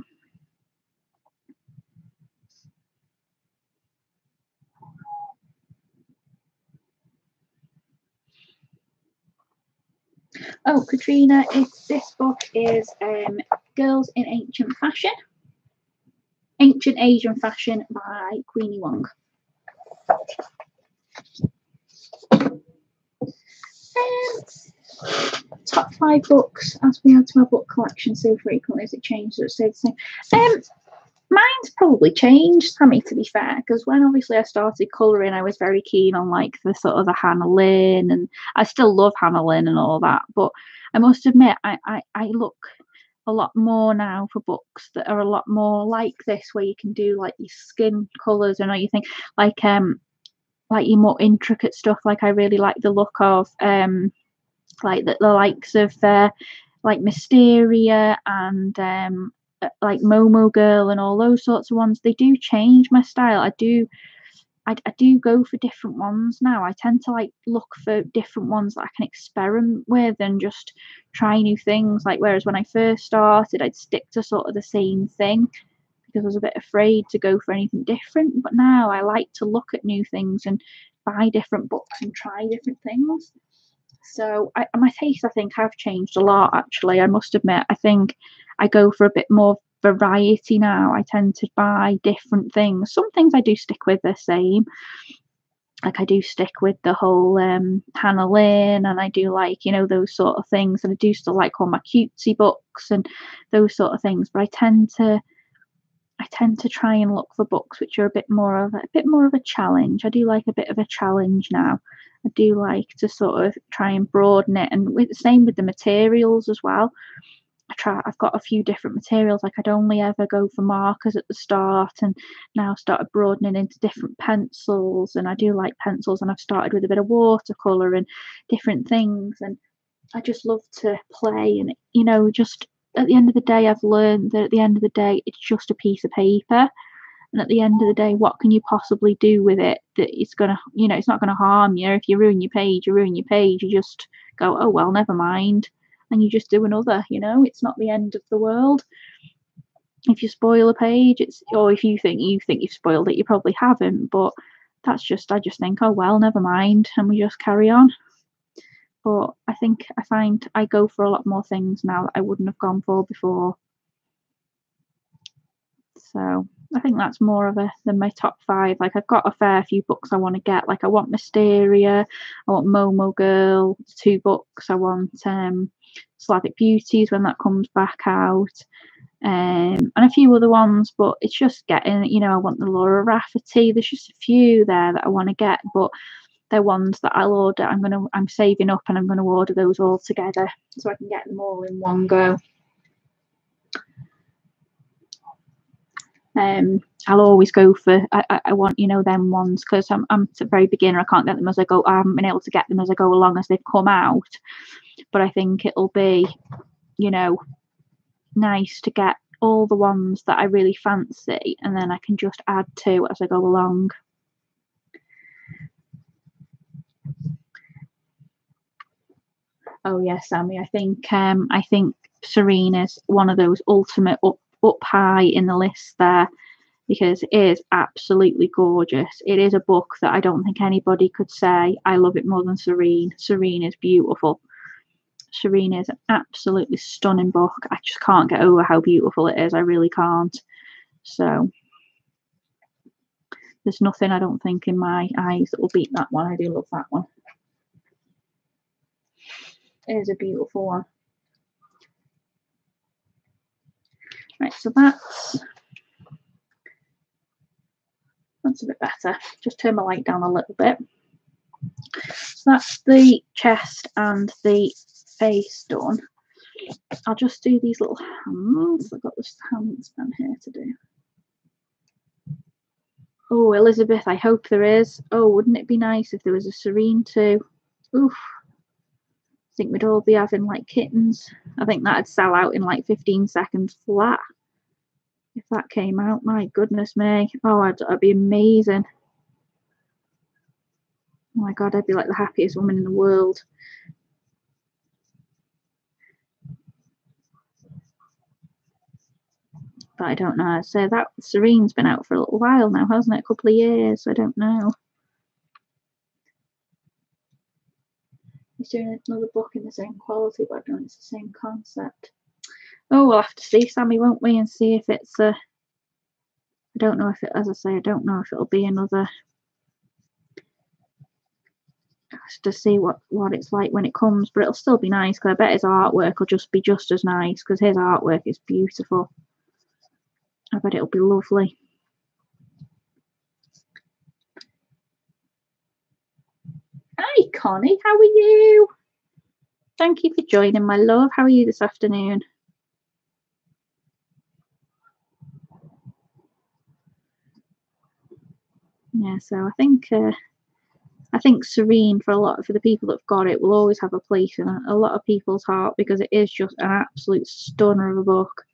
Speaker 1: Oh, Katrina, this book is Girls in Ancient Fashion. Ancient Asian Fashion by Queenie Wong. Top 5 books, as we add to our book collection so frequently as it changes, it stays the same. Mine's probably changed, Sammy, to be fair, because when obviously I started colouring, I was very keen on like the sort of the Hannah Lynn, and I still love Hannah Lynn and all that. But I must admit, I look a lot more now for books that are a lot more like this, where you can do like your skin colours and all you think like your more intricate stuff. Like I really like the look of like the likes of like Mysteria and like Momo Girl and all those sorts of ones. They do change my style. I do go for different ones now. I tend to like look for different ones that I can experiment with and just try new things. Like whereas when I first started, I'd stick to sort of the same thing because I was a bit afraid to go for anything different. But now I like to look at new things and buy different books and try different things. So my tastes, I think, have changed a lot, actually. I must admit, I think I go for a bit more variety now. I tend to buy different things. Some things I do stick with the same. Like I do stick with the whole Hannah Lynn, and I do like, you know, those sort of things. And I do still like all my cutesy books and those sort of things. But I tend to I tend to try and look for books which are a bit more of a challenge. I do like a bit of a challenge now. I do like to sort of try and broaden it, and same with the materials as well. I've got a few different materials. Like, I'd only ever go for markers at the start, and now started broadening into different pencils, and I do like pencils, and I've started with a bit of watercolor and different things, and I just love to play. And just at the end of the day, I've learned that at the end of the day, it's just a piece of paper. And at the end of the day, what can you possibly do with it that it's gonna, it's not gonna harm you? If you ruin your page, you ruin your page. You just go, oh well, never mind, and you just do another. It's not the end of the world. If you spoil a page, or if you think you've spoiled it, you probably haven't. But I just think, oh well, never mind, and we just carry on. But I find I go for a lot more things now that I wouldn't have gone for before. So I think that's more of than my top 5. Like, I've got a fair few books I want to get. Like, I want Mysteria, I want Momo Girl, 2 books. I want Slavic Beauties when that comes back out, and a few other ones. But it's just getting, I want the Laura Rafferty. There's just a few there that I want to get, but they're ones that I'll order. I'm saving up, and I'm going to order those all together so I can get them all in one go. I'll always go for I want them ones, because I'm a very beginner. I can't get them as I go. I haven't been able to get them as I go along as they've come out, but I think it'll be nice to get all the ones that I really fancy, and then I can just add to as I go along. Oh yeah, Sammy, I think Serene is one of those ultimate up high in the list there, because it is absolutely gorgeous. It is a book that I don't think anybody could say I love it more than Serene. Serene is beautiful. Serene is an absolutely stunning book. I just can't get over how beautiful it is. I really can't. So there's nothing, I don't think, in my eyes that will beat that one. I do love that one. It is a beautiful one. Right, so that's a bit better. Just turn my light down a little bit. So that's the chest and the face done. I'll just do these little hands. I've got this handspan here to do. Oh, Elizabeth, I hope there is. Oh, wouldn't it be nice if there was a Serene too? Oof. I think we'd all be having like kittens. I think that'd sell out in like 15 seconds flat. If that came out, my goodness me. Oh, that'd be amazing. Oh my God, I'd be like the happiest woman in the world. But I don't know. So that Serene's been out for a little while now, hasn't it? A couple of years. I don't know. He's doing another book in the same quality, but I don't know, it's the same concept. Oh, we'll have to see, Sammy, won't we? And see if it's I don't know if it, as I say, I don't know if it'll be another. To see what it's like when it comes, but it'll still be nice, because I bet his artwork will just be just as nice, because his artwork is beautiful. I bet it'll be lovely. Hi Connie, how are you? Thank you for joining, my love. How are you this afternoon? Yeah, so I think Serene, for the people that've got it, will always have a place in a lot of people's heart, because it is just an absolute stunner of a book.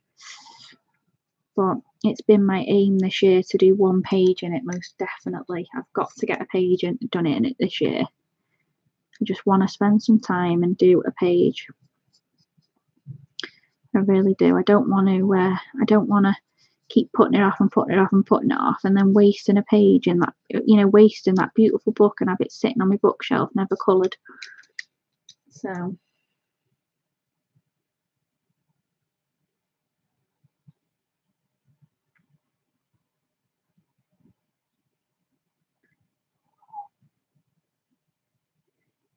Speaker 1: But it's been my aim this year to do one page in it, most definitely. I've got to get a page done in it this year. I just want to spend some time and do a page. I really do. I don't want to keep putting it off and putting it off and putting it off, and then wasting a page in that, wasting that beautiful book and have it sitting on my bookshelf never coloured. So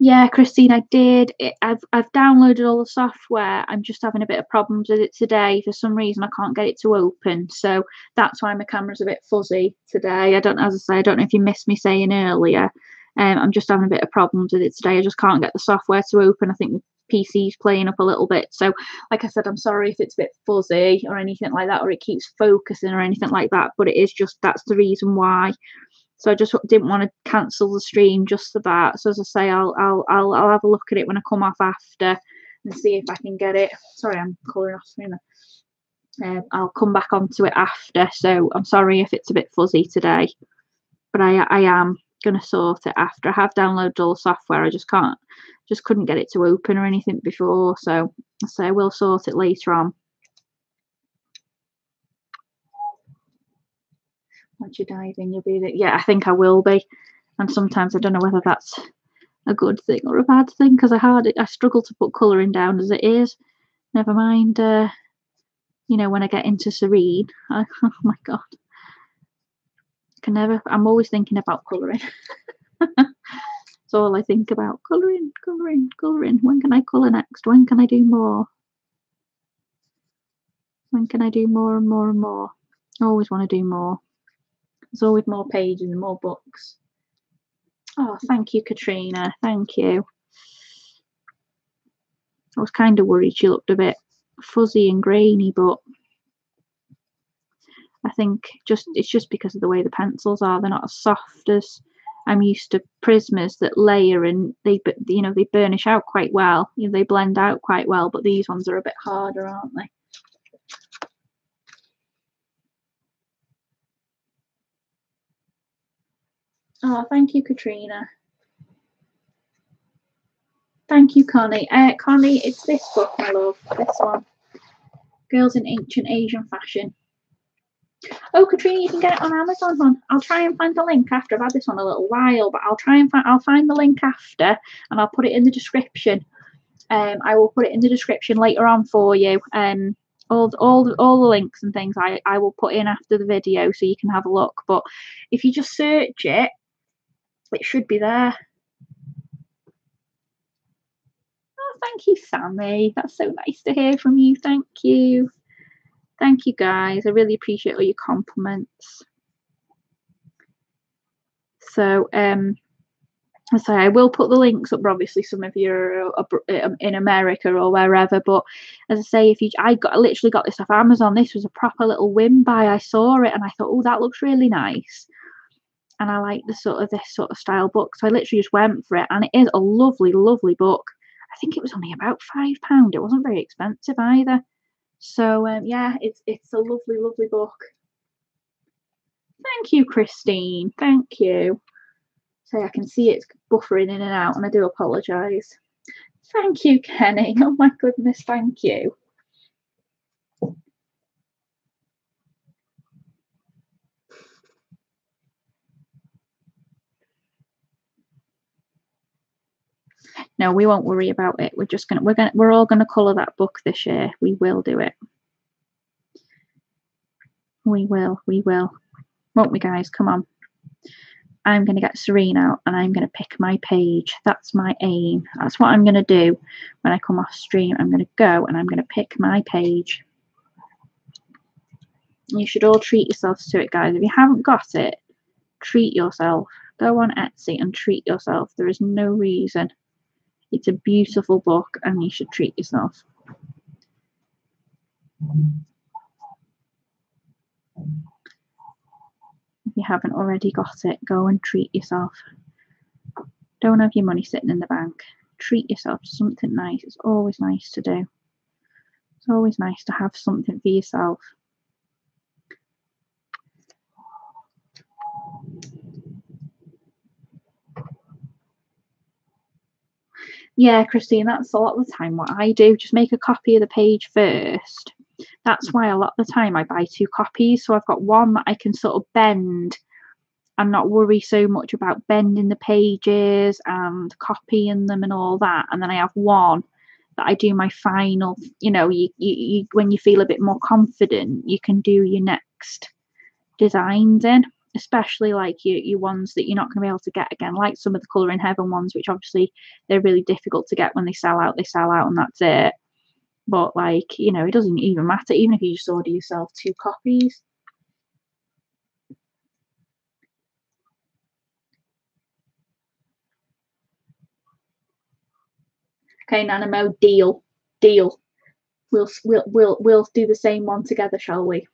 Speaker 1: Yeah, Christine, I did. I've downloaded all the software. I'm just having a bit of problems with it today. For some reason, I can't get it to open. So that's why my camera's a bit fuzzy today. I don't, as I say, I don't know if you missed me saying earlier. I'm just having a bit of problems with it today. I just can't get the software to open. I think the PC's playing up a little bit. So, like I said, I'm sorry if it's a bit fuzzy or anything like that, or it keeps focusing or anything like that. But it is just that's the reason why. So I just didn't want to cancel the stream just for that. So as I say, I'll have a look at it when I come off after and see if I can get it. Sorry, I'm colouring off screen. I'll come back onto it after. So I'm sorry if it's a bit fuzzy today, but I am gonna sort it after. I have downloaded all the software. I just couldn't get it to open or anything before. So I will sort it later on. Once you dive in, you'll be there. Yeah, I think I will be. And sometimes I don't know whether that's a good thing or a bad thing because I struggle to put colouring down as it is. Never mind, when I get into Serene, oh my god, I'm always thinking about colouring. It's all I think about. Colouring. When can I colour next? When can I do more? When can I do more and more and more? I always want to do more. There's always more pages and more books. Oh, thank you, Katrina. Thank you. I was kind of worried she looked a bit fuzzy and grainy, but I think it's just because of the way the pencils are. They're not as soft as I'm used to Prismas that layer and they burnish out quite well. They blend out quite well, but these ones are a bit harder, aren't they? Oh, thank you, Katrina. Thank you, Connie. Connie, it's this book, my love. This one. Girls in Ancient Asian Fashion. Oh, Katrina, you can get it on Amazon, hon. I'll try and find the link after. I've had this on a little while, but I'll find the link after and I'll put it in the description. I will put it in the description later on for you. All the links and things I will put in after the video so you can have a look. But if you just search it, it should be there. Oh, thank you, Sammy. That's so nice to hear from you. Thank you. Thank you, guys. I really appreciate all your compliments. So, so I will put the links up. Obviously, some of you are in America or wherever. But as I say, I literally got this off Amazon. This was a proper little whim buy. I saw it and I thought, oh, that looks really nice. And I like this sort of style book. So I literally just went for it. And it is a lovely, lovely book. I think it was only about £5. It wasn't very expensive either. So yeah, it's a lovely, lovely book. Thank you, Christine. Thank you. So I can see it's buffering in and out, and I do apologise. Thank you, Kenny. Oh my goodness, thank you. No, we won't worry about it. We're all gonna colour that book this year. We will do it. We will. Won't we, guys? Come on. I'm going to get Serene out and I'm going to pick my page. That's my aim. That's what I'm going to do when I come off stream. I'm going to go and I'm going to pick my page. You should all treat yourselves to it, guys. If you haven't got it, treat yourself. Go on Etsy and treat yourself. There is no reason. It's a beautiful book and you should treat yourself. If you haven't already got it, go and treat yourself. Don't have your money sitting in the bank. Treat yourself to something nice. It's always nice to do. It's always nice to have something for yourself. Yeah, Christine, that's a lot of the time what I do. Just make a copy of the page first. That's why a lot of the time I buy 2 copies. So I've got one that I can sort of bend and not worry so much about bending the pages and copying them and all that. And then I have one that I do my final, when you feel a bit more confident, you can do your next designs in. especially like your ones that you're not going to be able to get again, like some of the Colour in Heaven ones, which obviously they're really difficult to get. When they sell out, and that's it. But like, you know, it doesn't even matter, even if you just order yourself 2 copies. Okay, Nanamo, deal. We'll do the same one together, shall we?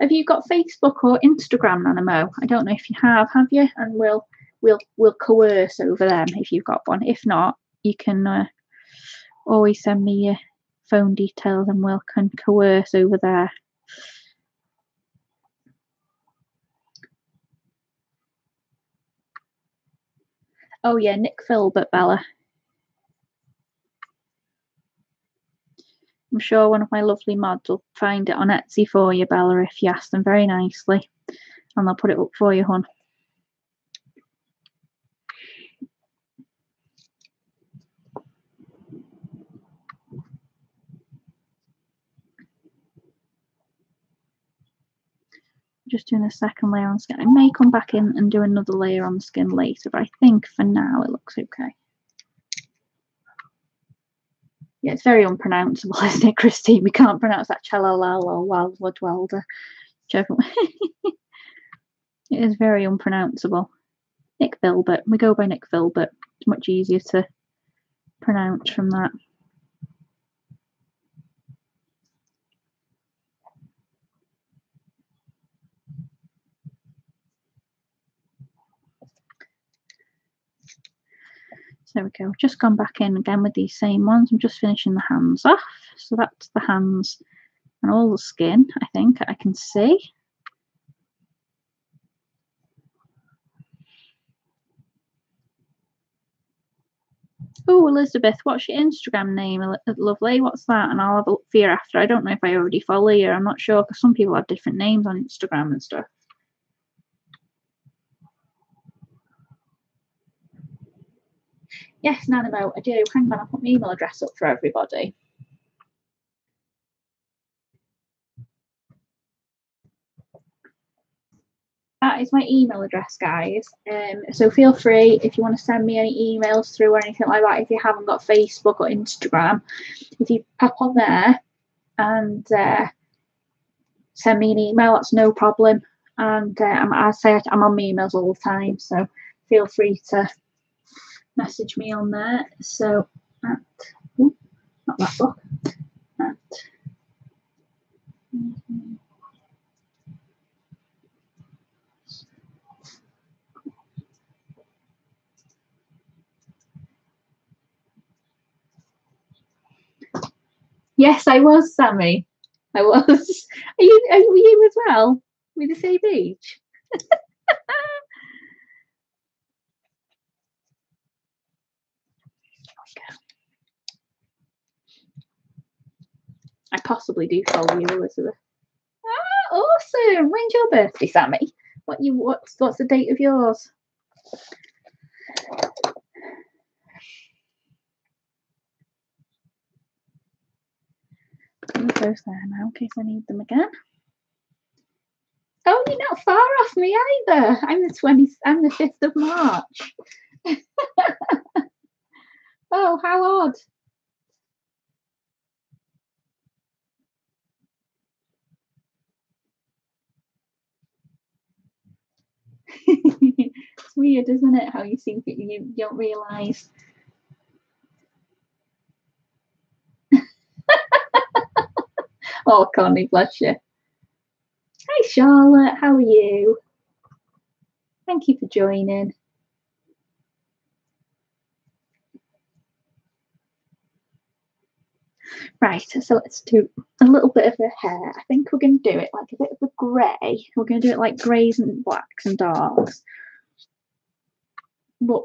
Speaker 1: Have you got Facebook or Instagram, Nanamo? I don't know if you have you? And we'll coerce over them if you've got one. If not, you can always send me your phone details and we'll can coerce over there. Oh yeah, Nick Filbert, Bella. I'm sure one of my lovely mods will find it on Etsy for you, Bella, if you ask them very nicely. And they'll put it up for you, hon. Just doing a second layer on skin. I may come back in and do another layer on the skin later, but I think for now it looks okay. Yeah, it's very unpronounceable, isn't it, Christine? We can't pronounce that Chalalala. It is very unpronounceable. Nick Filbert. We go by Nick Filbert. It's much easier to pronounce from that. So there we go. Just gone back in again with these same ones. I'm just finishing the hands off. So that's the hands and all the skin, I think, I can see. Oh, Elizabeth, what's your Instagram name, lovely? What's that? And I'll have a look for you after. I don't know if I already follow you. I'm not sure, because some people have different names on Instagram and stuff. Yes, Nanamo, I do. Hang on, I'll put my email address up for everybody. That is my email address, guys. So feel free, if you want to send me any emails through or anything like that, if you haven't got Facebook or Instagram, if you pop on there and send me an email, that's no problem. And I say I'm on my emails all the time, so feel free to message me on there. So not that book. Yes, I was, Sammy. I was. Are you as well? With the same age? I possibly do follow you, Elizabeth. Ah, awesome! When's your birthday, Sammy? What's the date of yours? Put those there now in case I need them again. Oh, you're not far off me either. I'm the 5th of March. Oh, how odd. It's weird, isn't it? How you think you don't realise. Oh, Connie, bless you. Hi, Charlotte. How are you? Thank you for joining. Right, so let's do a little bit of her hair. I think we're going to do it like a bit of a grey. We're going to do it like greys and blacks and darks. But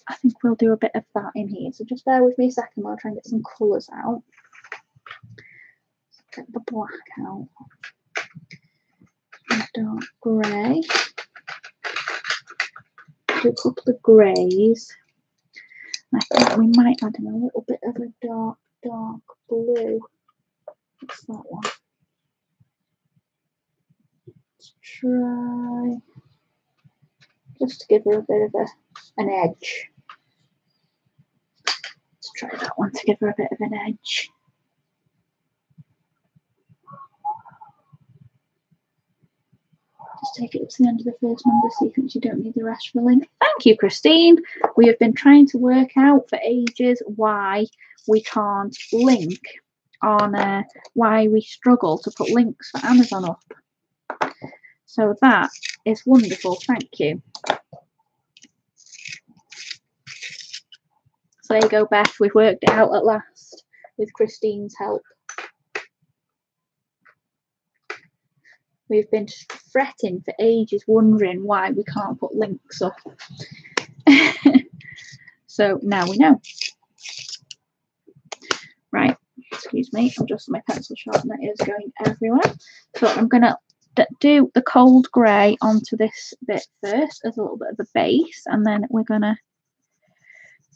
Speaker 1: I think we'll do a bit of that in here. So just bear with me a second while I try and get some colours out. Get the black out. Dark grey. Do a couple of greys. I think we might add in a little bit of a dark blue. What's that one? Let's try just to give her a bit of an edge. Let's try that one to give her a bit of an edge. Just take it up to the end of the first number sequence. You don't need the rest for a link. Thank you, Christine. We have been trying to work out for ages why we can't link on why we struggle to put links for Amazon up. So that is wonderful. Thank you. So there you go, Beth. We've worked it out at last with Christine's help. We've been fretting for ages, wondering why we can't put links up. So now we know. Right, excuse me, I'm just my pencil sharpener is going everywhere. So I'm going to do the cold grey onto this bit first as a little bit of a base, and then we're going to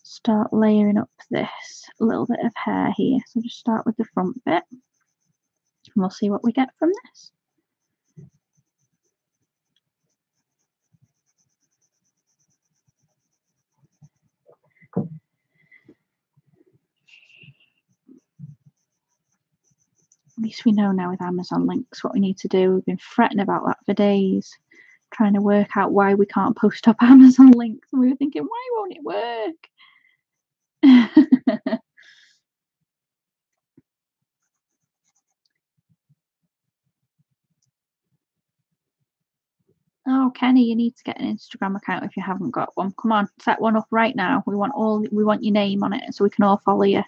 Speaker 1: start layering up this little bit of hair here. So just start with the front bit, and we'll see what we get from this. At least we know now with Amazon links what we need to do. We've been fretting about that for days, trying to work out why we can't post up Amazon links. And we were thinking, why won't it work? Oh, Kenny, you need to get an Instagram account if you haven't got one. Come on, set one up right now. We want your name on it so we can all follow you.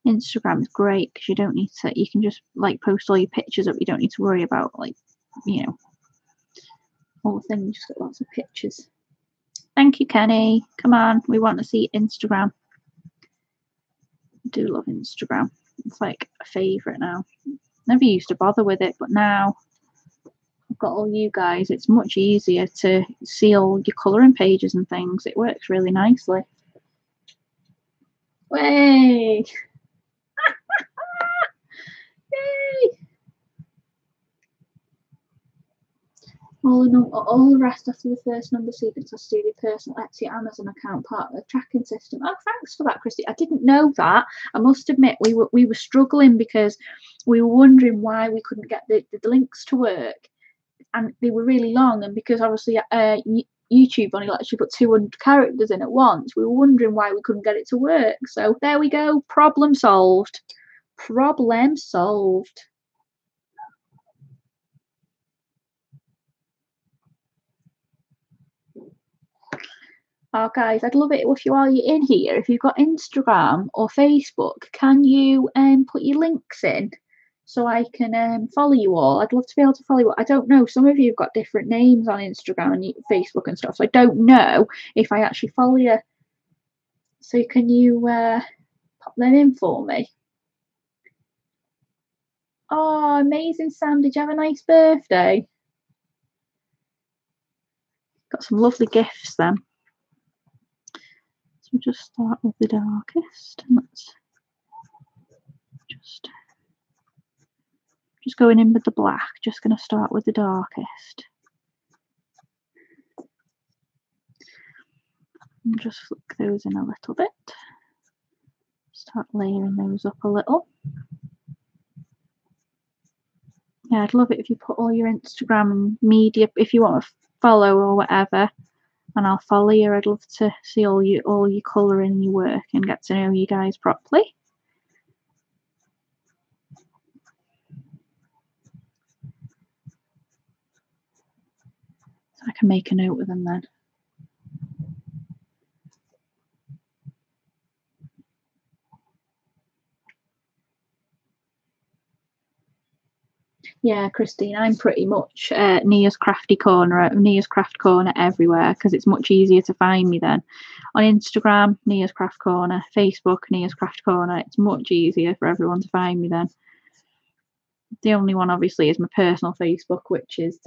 Speaker 1: Instagram is great because you don't need to. You can just like post all your pictures up. You don't need to worry about like, you know, all the things. You just got lots of pictures. Thank you, Kenny. Come on, we want to see Instagram. I do love Instagram. It's like a favourite now. Never used to bother with it, but now I've got all you guys. It's much easier to see all your colouring pages and things. It works really nicely. Way! Yay! All the rest after the first number sequence has to do with personal Etsy Amazon account part of the tracking system. Oh, thanks for that, Christy. I didn't know that. I must admit we were struggling because we were wondering why we couldn't get the links to work, and they were really long. And because obviously YouTube only lets you put 200 characters in at once, we were wondering why we couldn't get it to work. So there we go. Problem solved. Problem solved. Oh, guys, I'd love it if while you're in here, if you've got Instagram or Facebook, can you put your links in so I can follow you all? I'd love to be able to follow you. I don't know. Some of you have got different names on Instagram and Facebook and stuff, so I don't know if I actually follow you. So can you pop them in for me? Oh, amazing, Sam. Did you have a nice birthday? Got some lovely gifts then. So we'll just start with the darkest, and let's just going in with the black. Just going to start with the darkest. And just flick those in a little bit. Start layering those up a little. Yeah, I'd love it if you put all your Instagram media, if you want to follow or whatever, and I'll follow you. I'd love to see all your colouring and your work and get to know you guys properly. So I can make a note of them then. Yeah, Christine, I'm pretty much Nia's Crafty Corner, Nia's Craft Corner everywhere because it's much easier to find me then. On Instagram, Nia's Craft Corner, Facebook, Nia's Craft Corner. It's much easier for everyone to find me then. The only one obviously is my personal Facebook, which is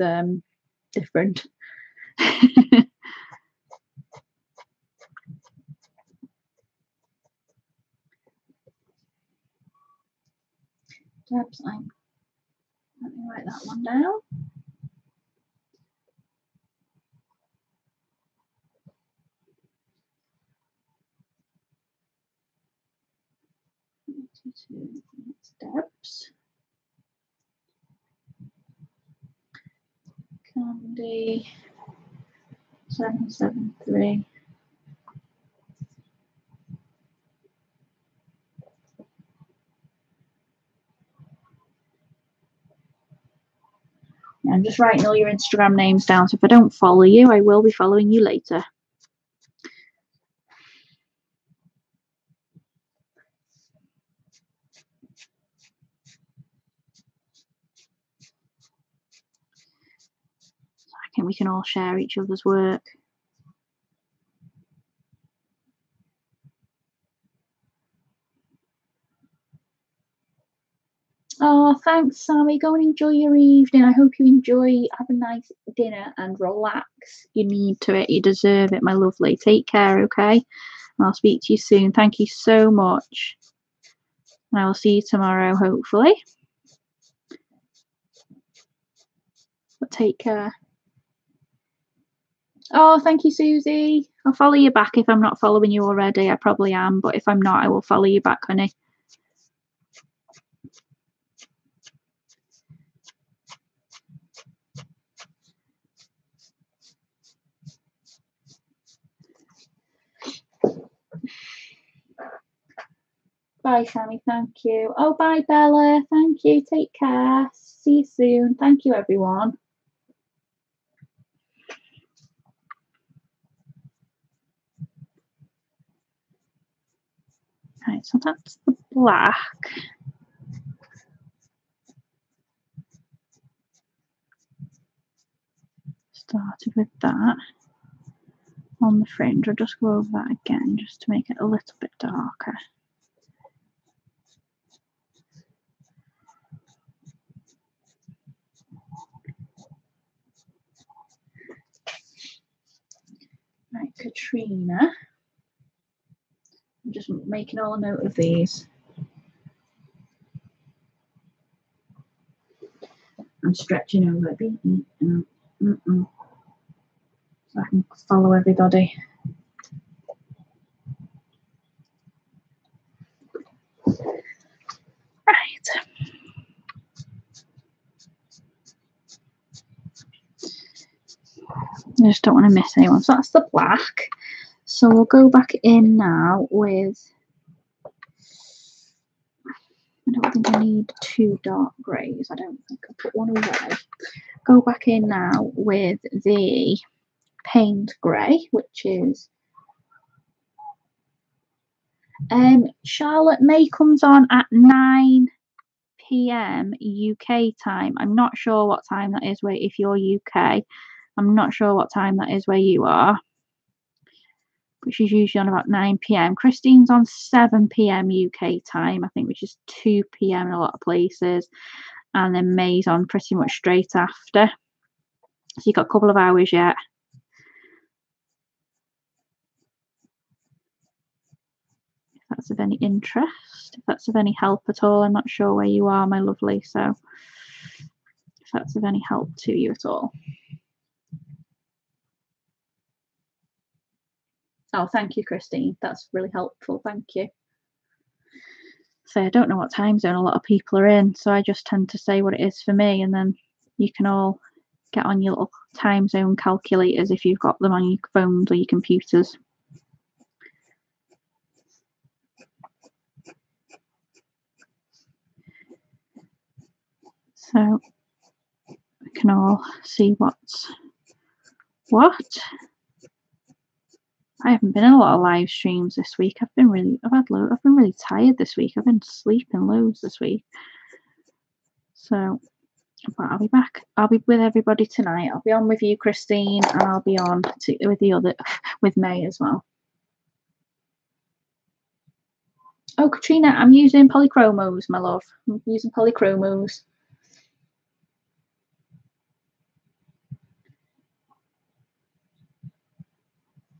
Speaker 1: different. Debs, let me write that one down. It's Debs. Candy 773. I'm just writing all your Instagram names down, so if I don't follow you, I will be following you later. I think we can all share each other's work. Oh, thanks, Sammy. Go and enjoy your evening. I hope you enjoy. Have a nice dinner and relax. You need to it. You deserve it, my lovely. Take care, okay? I'll speak to you soon. Thank you so much. And I will see you tomorrow, hopefully. But take care. Oh, thank you, Susie. I'll follow you back if I'm not following you already. I probably am, but if I'm not, I will follow you back, honey. Bye, Sammy. Thank you. Oh, bye, Bella. Thank you. Take care. See you soon. Thank you, everyone. Right, so that's the black. Started with that on the fringe. I'll just go over that again just to make it a little bit darker. Right, Katrina. I'm just making all a note of these. I'm stretching over so I can follow everybody. Right. I just don't want to miss anyone. So that's the black. So we'll go back in now with, I don't think I need two dark greys. I don't think I'll put one away. Go back in now with the paint grey, which is Charlotte May comes on at 9 p.m. UK time. I'm not sure what time that is where if you're UK. I'm not sure what time that is where you are. But she's usually on about 9 p.m. Christine's on 7 p.m. UK time, I think, which is 2 p.m. in a lot of places. And then May's on pretty much straight after. So you've got a couple of hours yet. If that's of any interest, if that's of any help at all, I'm not sure where you are, my lovely. So if that's of any help to you at all. Oh, thank you, Christine. That's really helpful. Thank you. So I don't know what time zone a lot of people are in, so I just tend to say what it is for me, and then you can all get on your little time zone calculators if you've got them on your phones or your computers. So we can all see what's what. I haven't been in a lot of live streams this week. I've been really tired this week. I've been sleeping loads this week. So, but I'll be back. I'll be with everybody tonight. I'll be on with you, Christine, and I'll be on with May as well. Oh, Katrina, I'm using polychromos, my love. I'm using polychromos.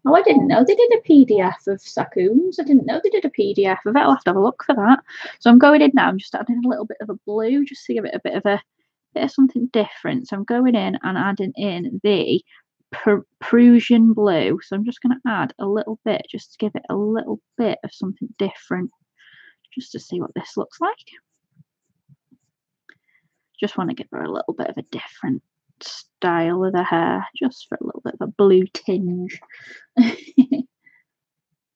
Speaker 1: Oh, I didn't know they did a PDF of Sakoons. I didn't know they did a PDF of it. I'll have to have a look for that. So I'm going in now. I'm just adding a little bit of a blue just to give it a bit of something different. So I'm going in and adding in the Prussian blue. So I'm just going to add a little bit just to give it a little bit of something different, just to see what this looks like. Just want to give her a little bit of a different style with her hair, just for a little bit of a blue tinge.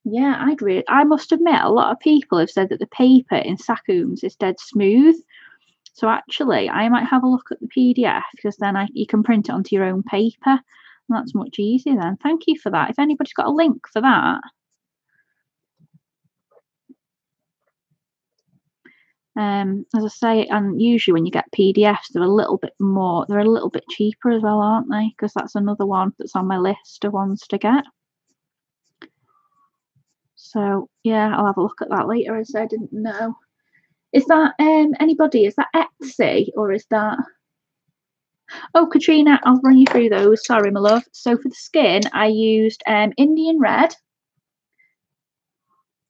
Speaker 1: Yeah, I must admit, a lot of people have said that the paper in Sakoons is dead smooth. So actually, I might have a look at the PDF, because then you can print it onto your own paper. And that's much easier then. Thank you for that. If anybody's got a link for that. As I say, and usually when you get PDFs, they're a little bit cheaper as well, aren't they? Because that's another one that's on my list of ones to get. So yeah, I'll have a look at that later, as I didn't know. Is that anybody? Is that Etsy, or is that? Oh, Katrina, I'll run you through those. Sorry, my love. So for the skin, I used Indian red.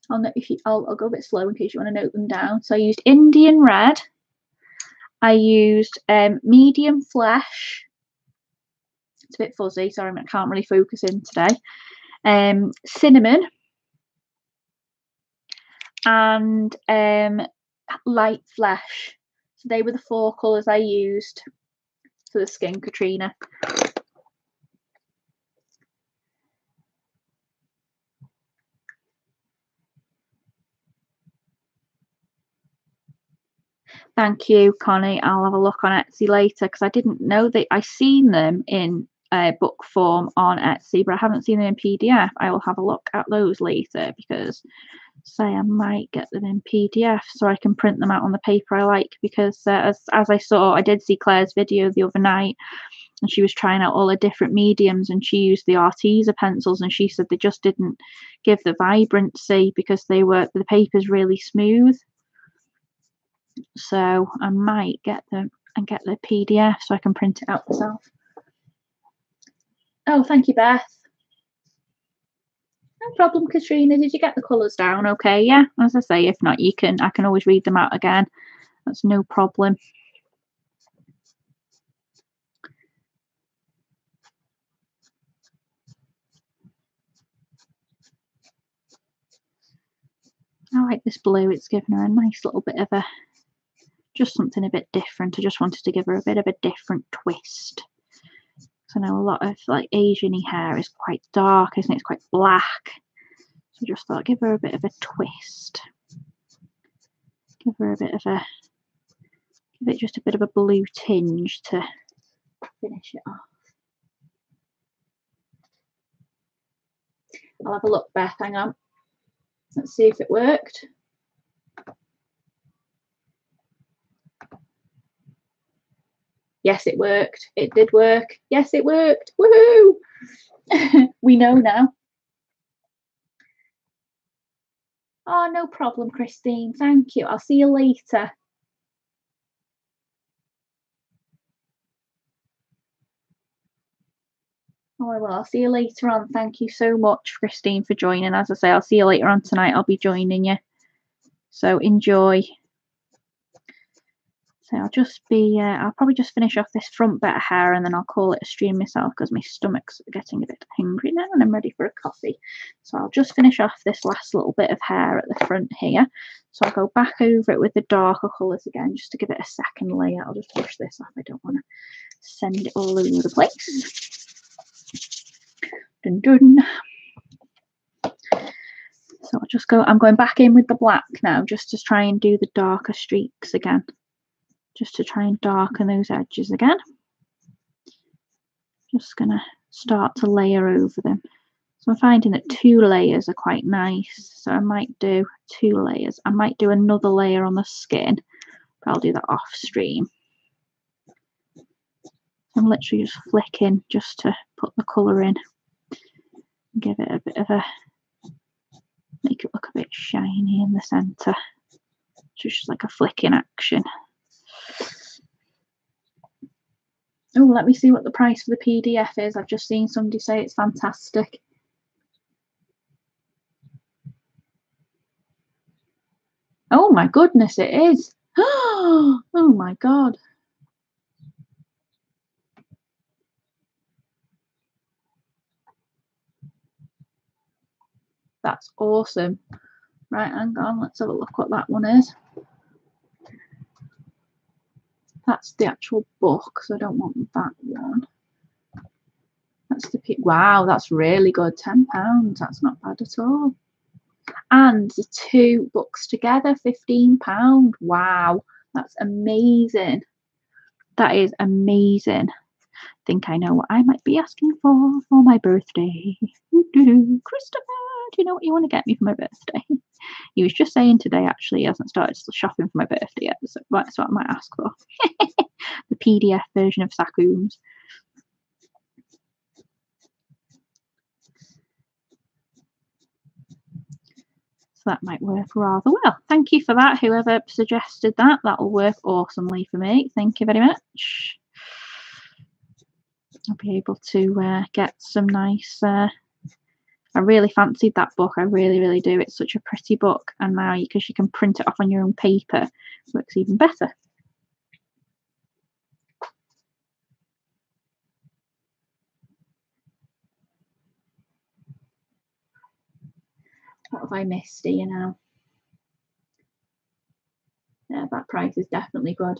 Speaker 1: I'll go a bit slow in case you want to note them down. So I used Indian red. I used medium flesh. It's a bit fuzzy. Sorry, I can't really focus in today. Cinnamon and light flesh. So they were the 4 colours I used for the skin, Katrina. Thank you, Connie. I'll have a look on Etsy later, because I didn't know that. I seen them in book form on Etsy, but I haven't seen them in PDF. I will have a look at those later, because say I might get them in PDF so I can print them out on the paper I like, because as I did see Claire's video the other night, and she was trying out all the different mediums, and she used the Arteza pencils, and she said they just didn't give the vibrancy because the paper's really smooth. So I might get them and get the PDF so I can print it out myself. Oh, thank you, Beth. No problem, Katrina. Did you get the colours down okay? Yeah, as I say, if not, I can always read them out again. That's no problem. I like this blue. It's given her a nice little bit of just something a bit different. I just wanted to give her a bit of a different twist. So I know a lot of like Asian-y hair is quite dark, isn't it? It's quite black. So I just thought I'd give her a bit of a twist. Give it just a bit of a blue tinge to finish it off. I'll have a look, Beth. Hang on. Let's see if it worked. Yes, it worked. It did work. Yes, it worked. Woohoo! We know now. Oh, no problem, Christine. Thank you. I'll see you later. Oh, I will. I'll see you later on. Thank you so much, Christine, for joining. As I say, I'll see you later on tonight. I'll be joining you. So enjoy. So I'll probably just finish off this front bit of hair, and then I'll call it a stream myself, because my stomach's getting a bit hungry now and I'm ready for a coffee. So I'll just finish off this last little bit of hair at the front here. So I'll go back over it with the darker colours again, just to give it a second layer. I'll just push this off. I don't want to send it all over the place. Dun dun. So I'm going back in with the black now, just to try and do the darker streaks again. Just to try and darken those edges again. Just going to start to layer over them. So I'm finding that 2 layers are quite nice. So I might do 2 layers. I might do another layer on the skin, but I'll do that off stream. I'm literally just flicking just to put the colour in. Give it a bit of make it look a bit shiny in the centre. Just like a flicking action. Oh, let me see what the price for the PDF is. I've just seen somebody say it's fantastic. Oh my goodness, it is. Oh my God. That's awesome. Right, hang on, let's have a look what that one is. That's the actual book, so I don't want that one. That's the wow, that's really good. £10. That's not bad at all. And the two books together, £15. Wow, that's amazing. That is amazing. I think I know what I might be asking for my birthday. Christopher, do you know what you want to get me for my birthday? He was just saying today, actually, he hasn't started shopping for my birthday yet, so that's what I might ask for. The PDF version of Sakoons. So that might work rather well. Thank you for that, whoever suggested that. That'll work awesomely for me. Thank you very much. I'll be able to get some nice... I really fancied that book. I really, really do. It's such a pretty book. And now, because you can print it off on your own paper, it works even better. What have I missed, do you know? Yeah, that price is definitely good.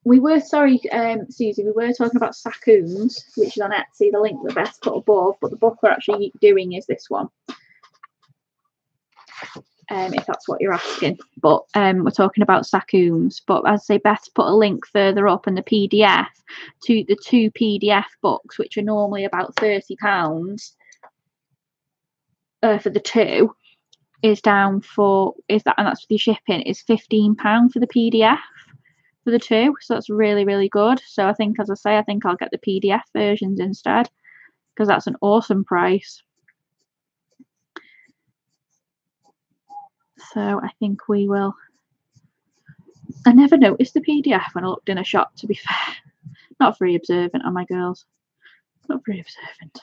Speaker 1: We were, sorry, Susie, we were talking about Sakoons, which is on Etsy, the link that Beth put above, but the book we're actually doing is this one. If that's what you're asking. But we're talking about Sakoons. But as I say, Beth put a link further up in the PDF to the two PDF books, which are normally about £30 for the two, is down for, and that's for the shipping, is £15 for the PDF for the two. So that's really, really good. So I think, as I say, I think I'll get the PDF versions instead, because that's an awesome price. So I think we will. I never noticed the PDF when I looked in a shop, to be fair. Not very observant, am I, girls? Not very observant.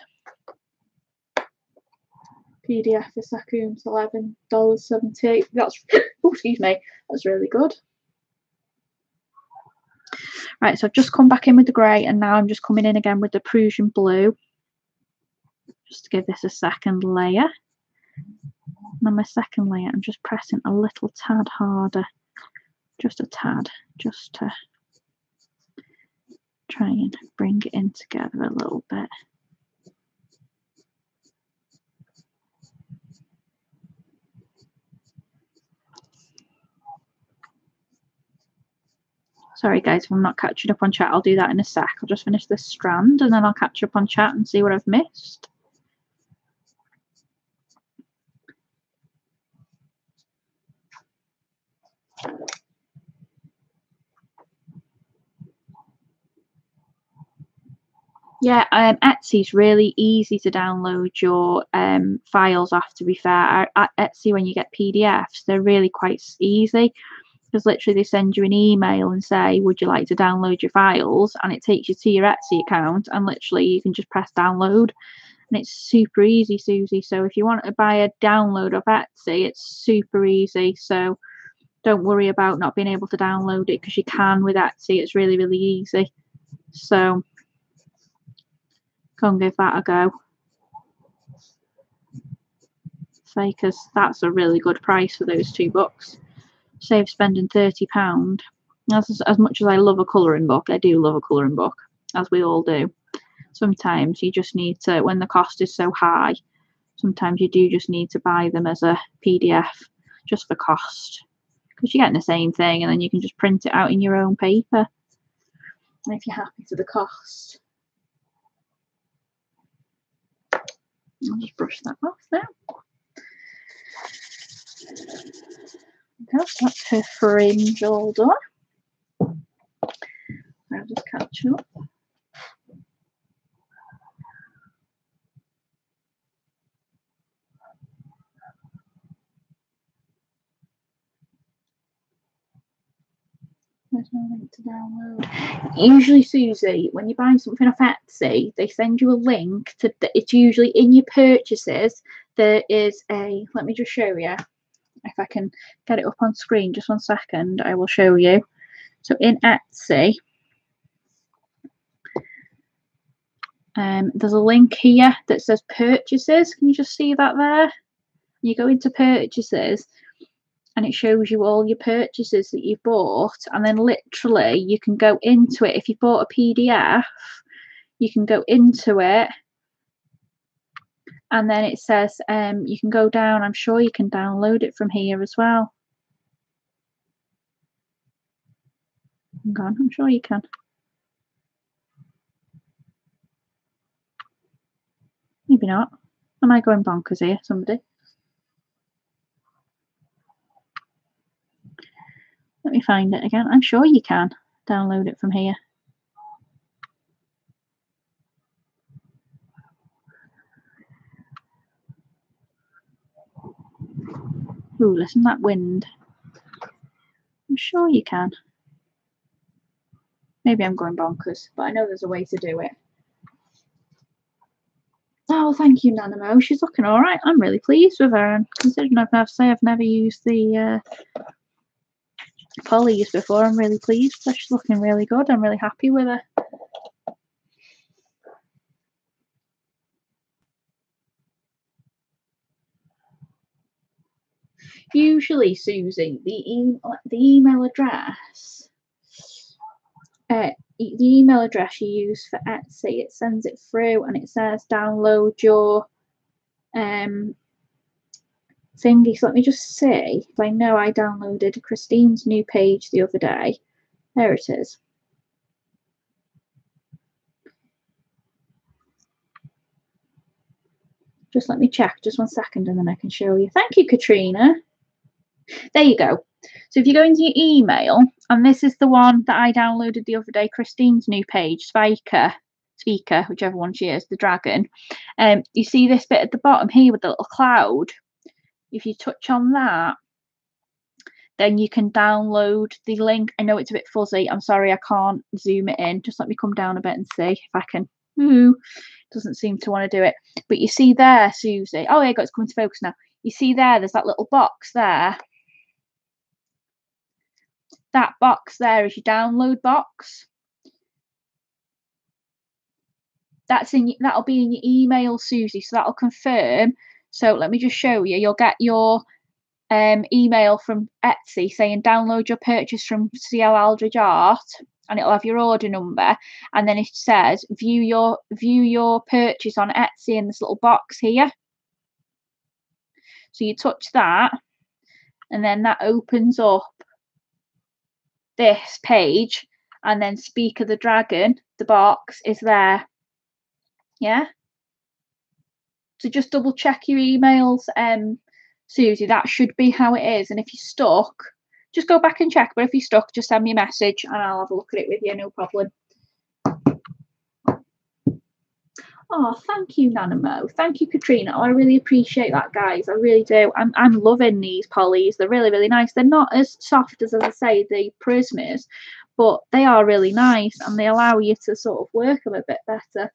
Speaker 1: PDF for Sakoons, $11.78. That's, oh, excuse me, that's really good. Right, so I've just come back in with the grey, and now I'm just coming in again with the Prussian blue, just to give this a second layer. And on my second layer, I'm just pressing a little tad harder, just a tad, just to try and bring it in together a little bit. Sorry guys if I'm not catching up on chat, I'll do that in a sec. I'll just finish this strand and then I'll catch up on chat and see what I've missed. Yeah, Etsy's really easy to download your files off, to be fair. At Etsy, when you get PDFs, they're really quite easy, because literally they send you an email and say, would you like to download your files? And it takes you to your Etsy account, and literally you can just press download. And it's super easy, Susie. So if you want to buy a download of Etsy, it's super easy. So don't worry about not being able to download it, because you can with Etsy. It's really, really easy. So go and give that a go. Say, because that's a really good price for those two books. Save spending £30. As much as I love a colouring book, I do love a colouring book, as we all do. Sometimes you just need to, when the cost is so high, sometimes you do just need to buy them as a PDF just for cost, because you're getting the same thing, and then you can just print it out in your own paper, and if you're happy to the cost. I'll just brush that off now. Okay, that's her fringe all done. I'll just catch up. There's no link to download. Usually, Susie, when you buy something off Etsy, they send you a link to. It's usually in your purchases. There is a. Let me just show you. if I can get it up on screen, just 1 second, I will show you. So in Etsy, there's a link here that says purchases. Can you just see that there? You go into purchases and it shows you all your purchases that you've bought, and then literally you can go into it. If you bought a PDF, you can go into it, and then it says you can go down. I'm sure you can download it from here as well. Hang on, I'm sure you can. Maybe not. Am I going bonkers here, somebody? Let me find it again. I'm sure you can download it from here. Ooh, listen to that wind. I'm sure you can. Maybe I'm going bonkers, but I know there's a way to do it. Oh, thank you, Nanamo. She's looking all right. I'm really pleased with her. And considering I've never used the polys before, I'm really pleased. So she's looking really good. I'm really happy with her. Usually, Susie, the email address, the email address you use for Etsy, it sends it through and it says download your thingy. So let me just see if I know I downloaded Christine's new page the other day. There it is. Just let me check just 1 second and then I can show you. Thank you, Katrina. There you go. So if you go into your email, and this is the one that I downloaded the other day, Christine's new page, Speaker, whichever one she is, the dragon. You see this bit at the bottom here with the little cloud. If you touch on that, then you can download the link. I know it's a bit fuzzy. I'm sorry, I can't zoom it in. Just let me come down a bit and see if I can. Doesn't seem to want to do it. But you see there, Susie. Oh, yeah, it's coming to focus now. You see there's that little box there. That box there is your download box. That'll be in your email, Susie. So that'll confirm. So let me just show you. You'll get your email from Etsy saying download your purchase from CL Aldridge Art, and it'll have your order number, and then it says view your purchase on Etsy in this little box here. So you touch that, and then that opens up this page, and then Speaker the Dragon, the box, is there. Yeah. So just double check your emails, Susie. That should be how it is. And if you're stuck, just go back and check. But if you're stuck, just send me a message and I'll have a look at it with you. No problem. Oh, thank you, Nanamo. Thank you, Katrina. Oh, I really appreciate that, guys. I really do. I'm loving these polys. They're really, really nice. They're not as soft as I say, the Prismas, but they are really nice and they allow you to sort of work them a bit better.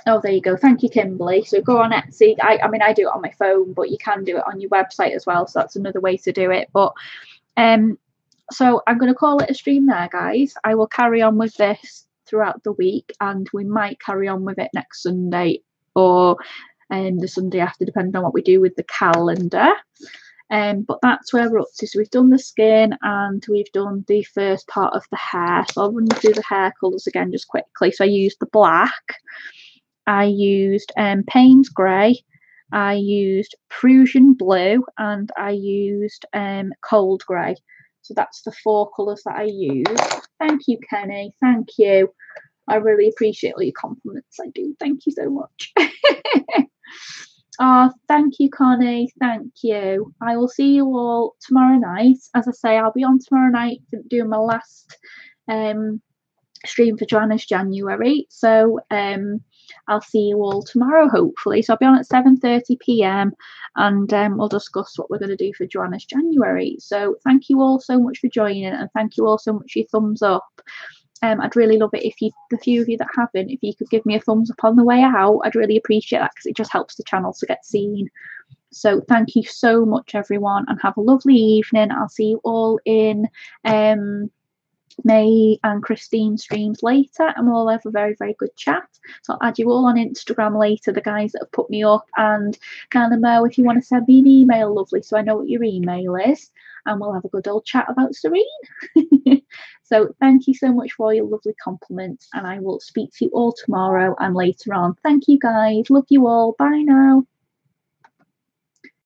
Speaker 1: Oh, there you go. Thank you, Kimberly. So go on Etsy. I mean, I do it on my phone, but you can do it on your website as well. So that's another way to do it. But so I'm going to call it a stream there, guys. I will carry on with this throughout the week, and we might carry on with it next Sunday or the Sunday after, depending on what we do with the calendar. But that's where we're up to. So we've done the skin and we've done the first part of the hair. So I'll run you through the hair colours again just quickly. So I used the black. I used Payne's Grey, I used Prussian Blue, and I used Cold Grey. So that's the 4 colours that I used. Thank you, Kenny. Thank you. I really appreciate all your compliments. I do. Thank you so much. Oh, thank you, Connie. Thank you. I will see you all tomorrow night. As I say, I'll be on tomorrow night doing my last stream for Joanna's January. So I'll see you all tomorrow, hopefully. So I'll be on at 7:30 p.m. and we'll discuss what we're going to do for Joanna's January. So thank you all so much for joining, and thank you all so much for your thumbs up. I'd really love it if you, the few of you that haven't, if you could give me a thumbs up on the way out. I'd really appreciate that because it just helps the channel to get seen. So thank you so much, everyone, and have a lovely evening. I'll see you all in May and Christine streams later, and we'll have a very, very good chat. So I'll add you all on Instagram later, the guys that have put me up, and kind of Mo, if you want to send me an email, lovely, so I know what your email is, and we'll have a good old chat about Serene. So thank you so much for all your lovely compliments, and I will speak to you all tomorrow and later on. Thank you, guys. Love you all. Bye now.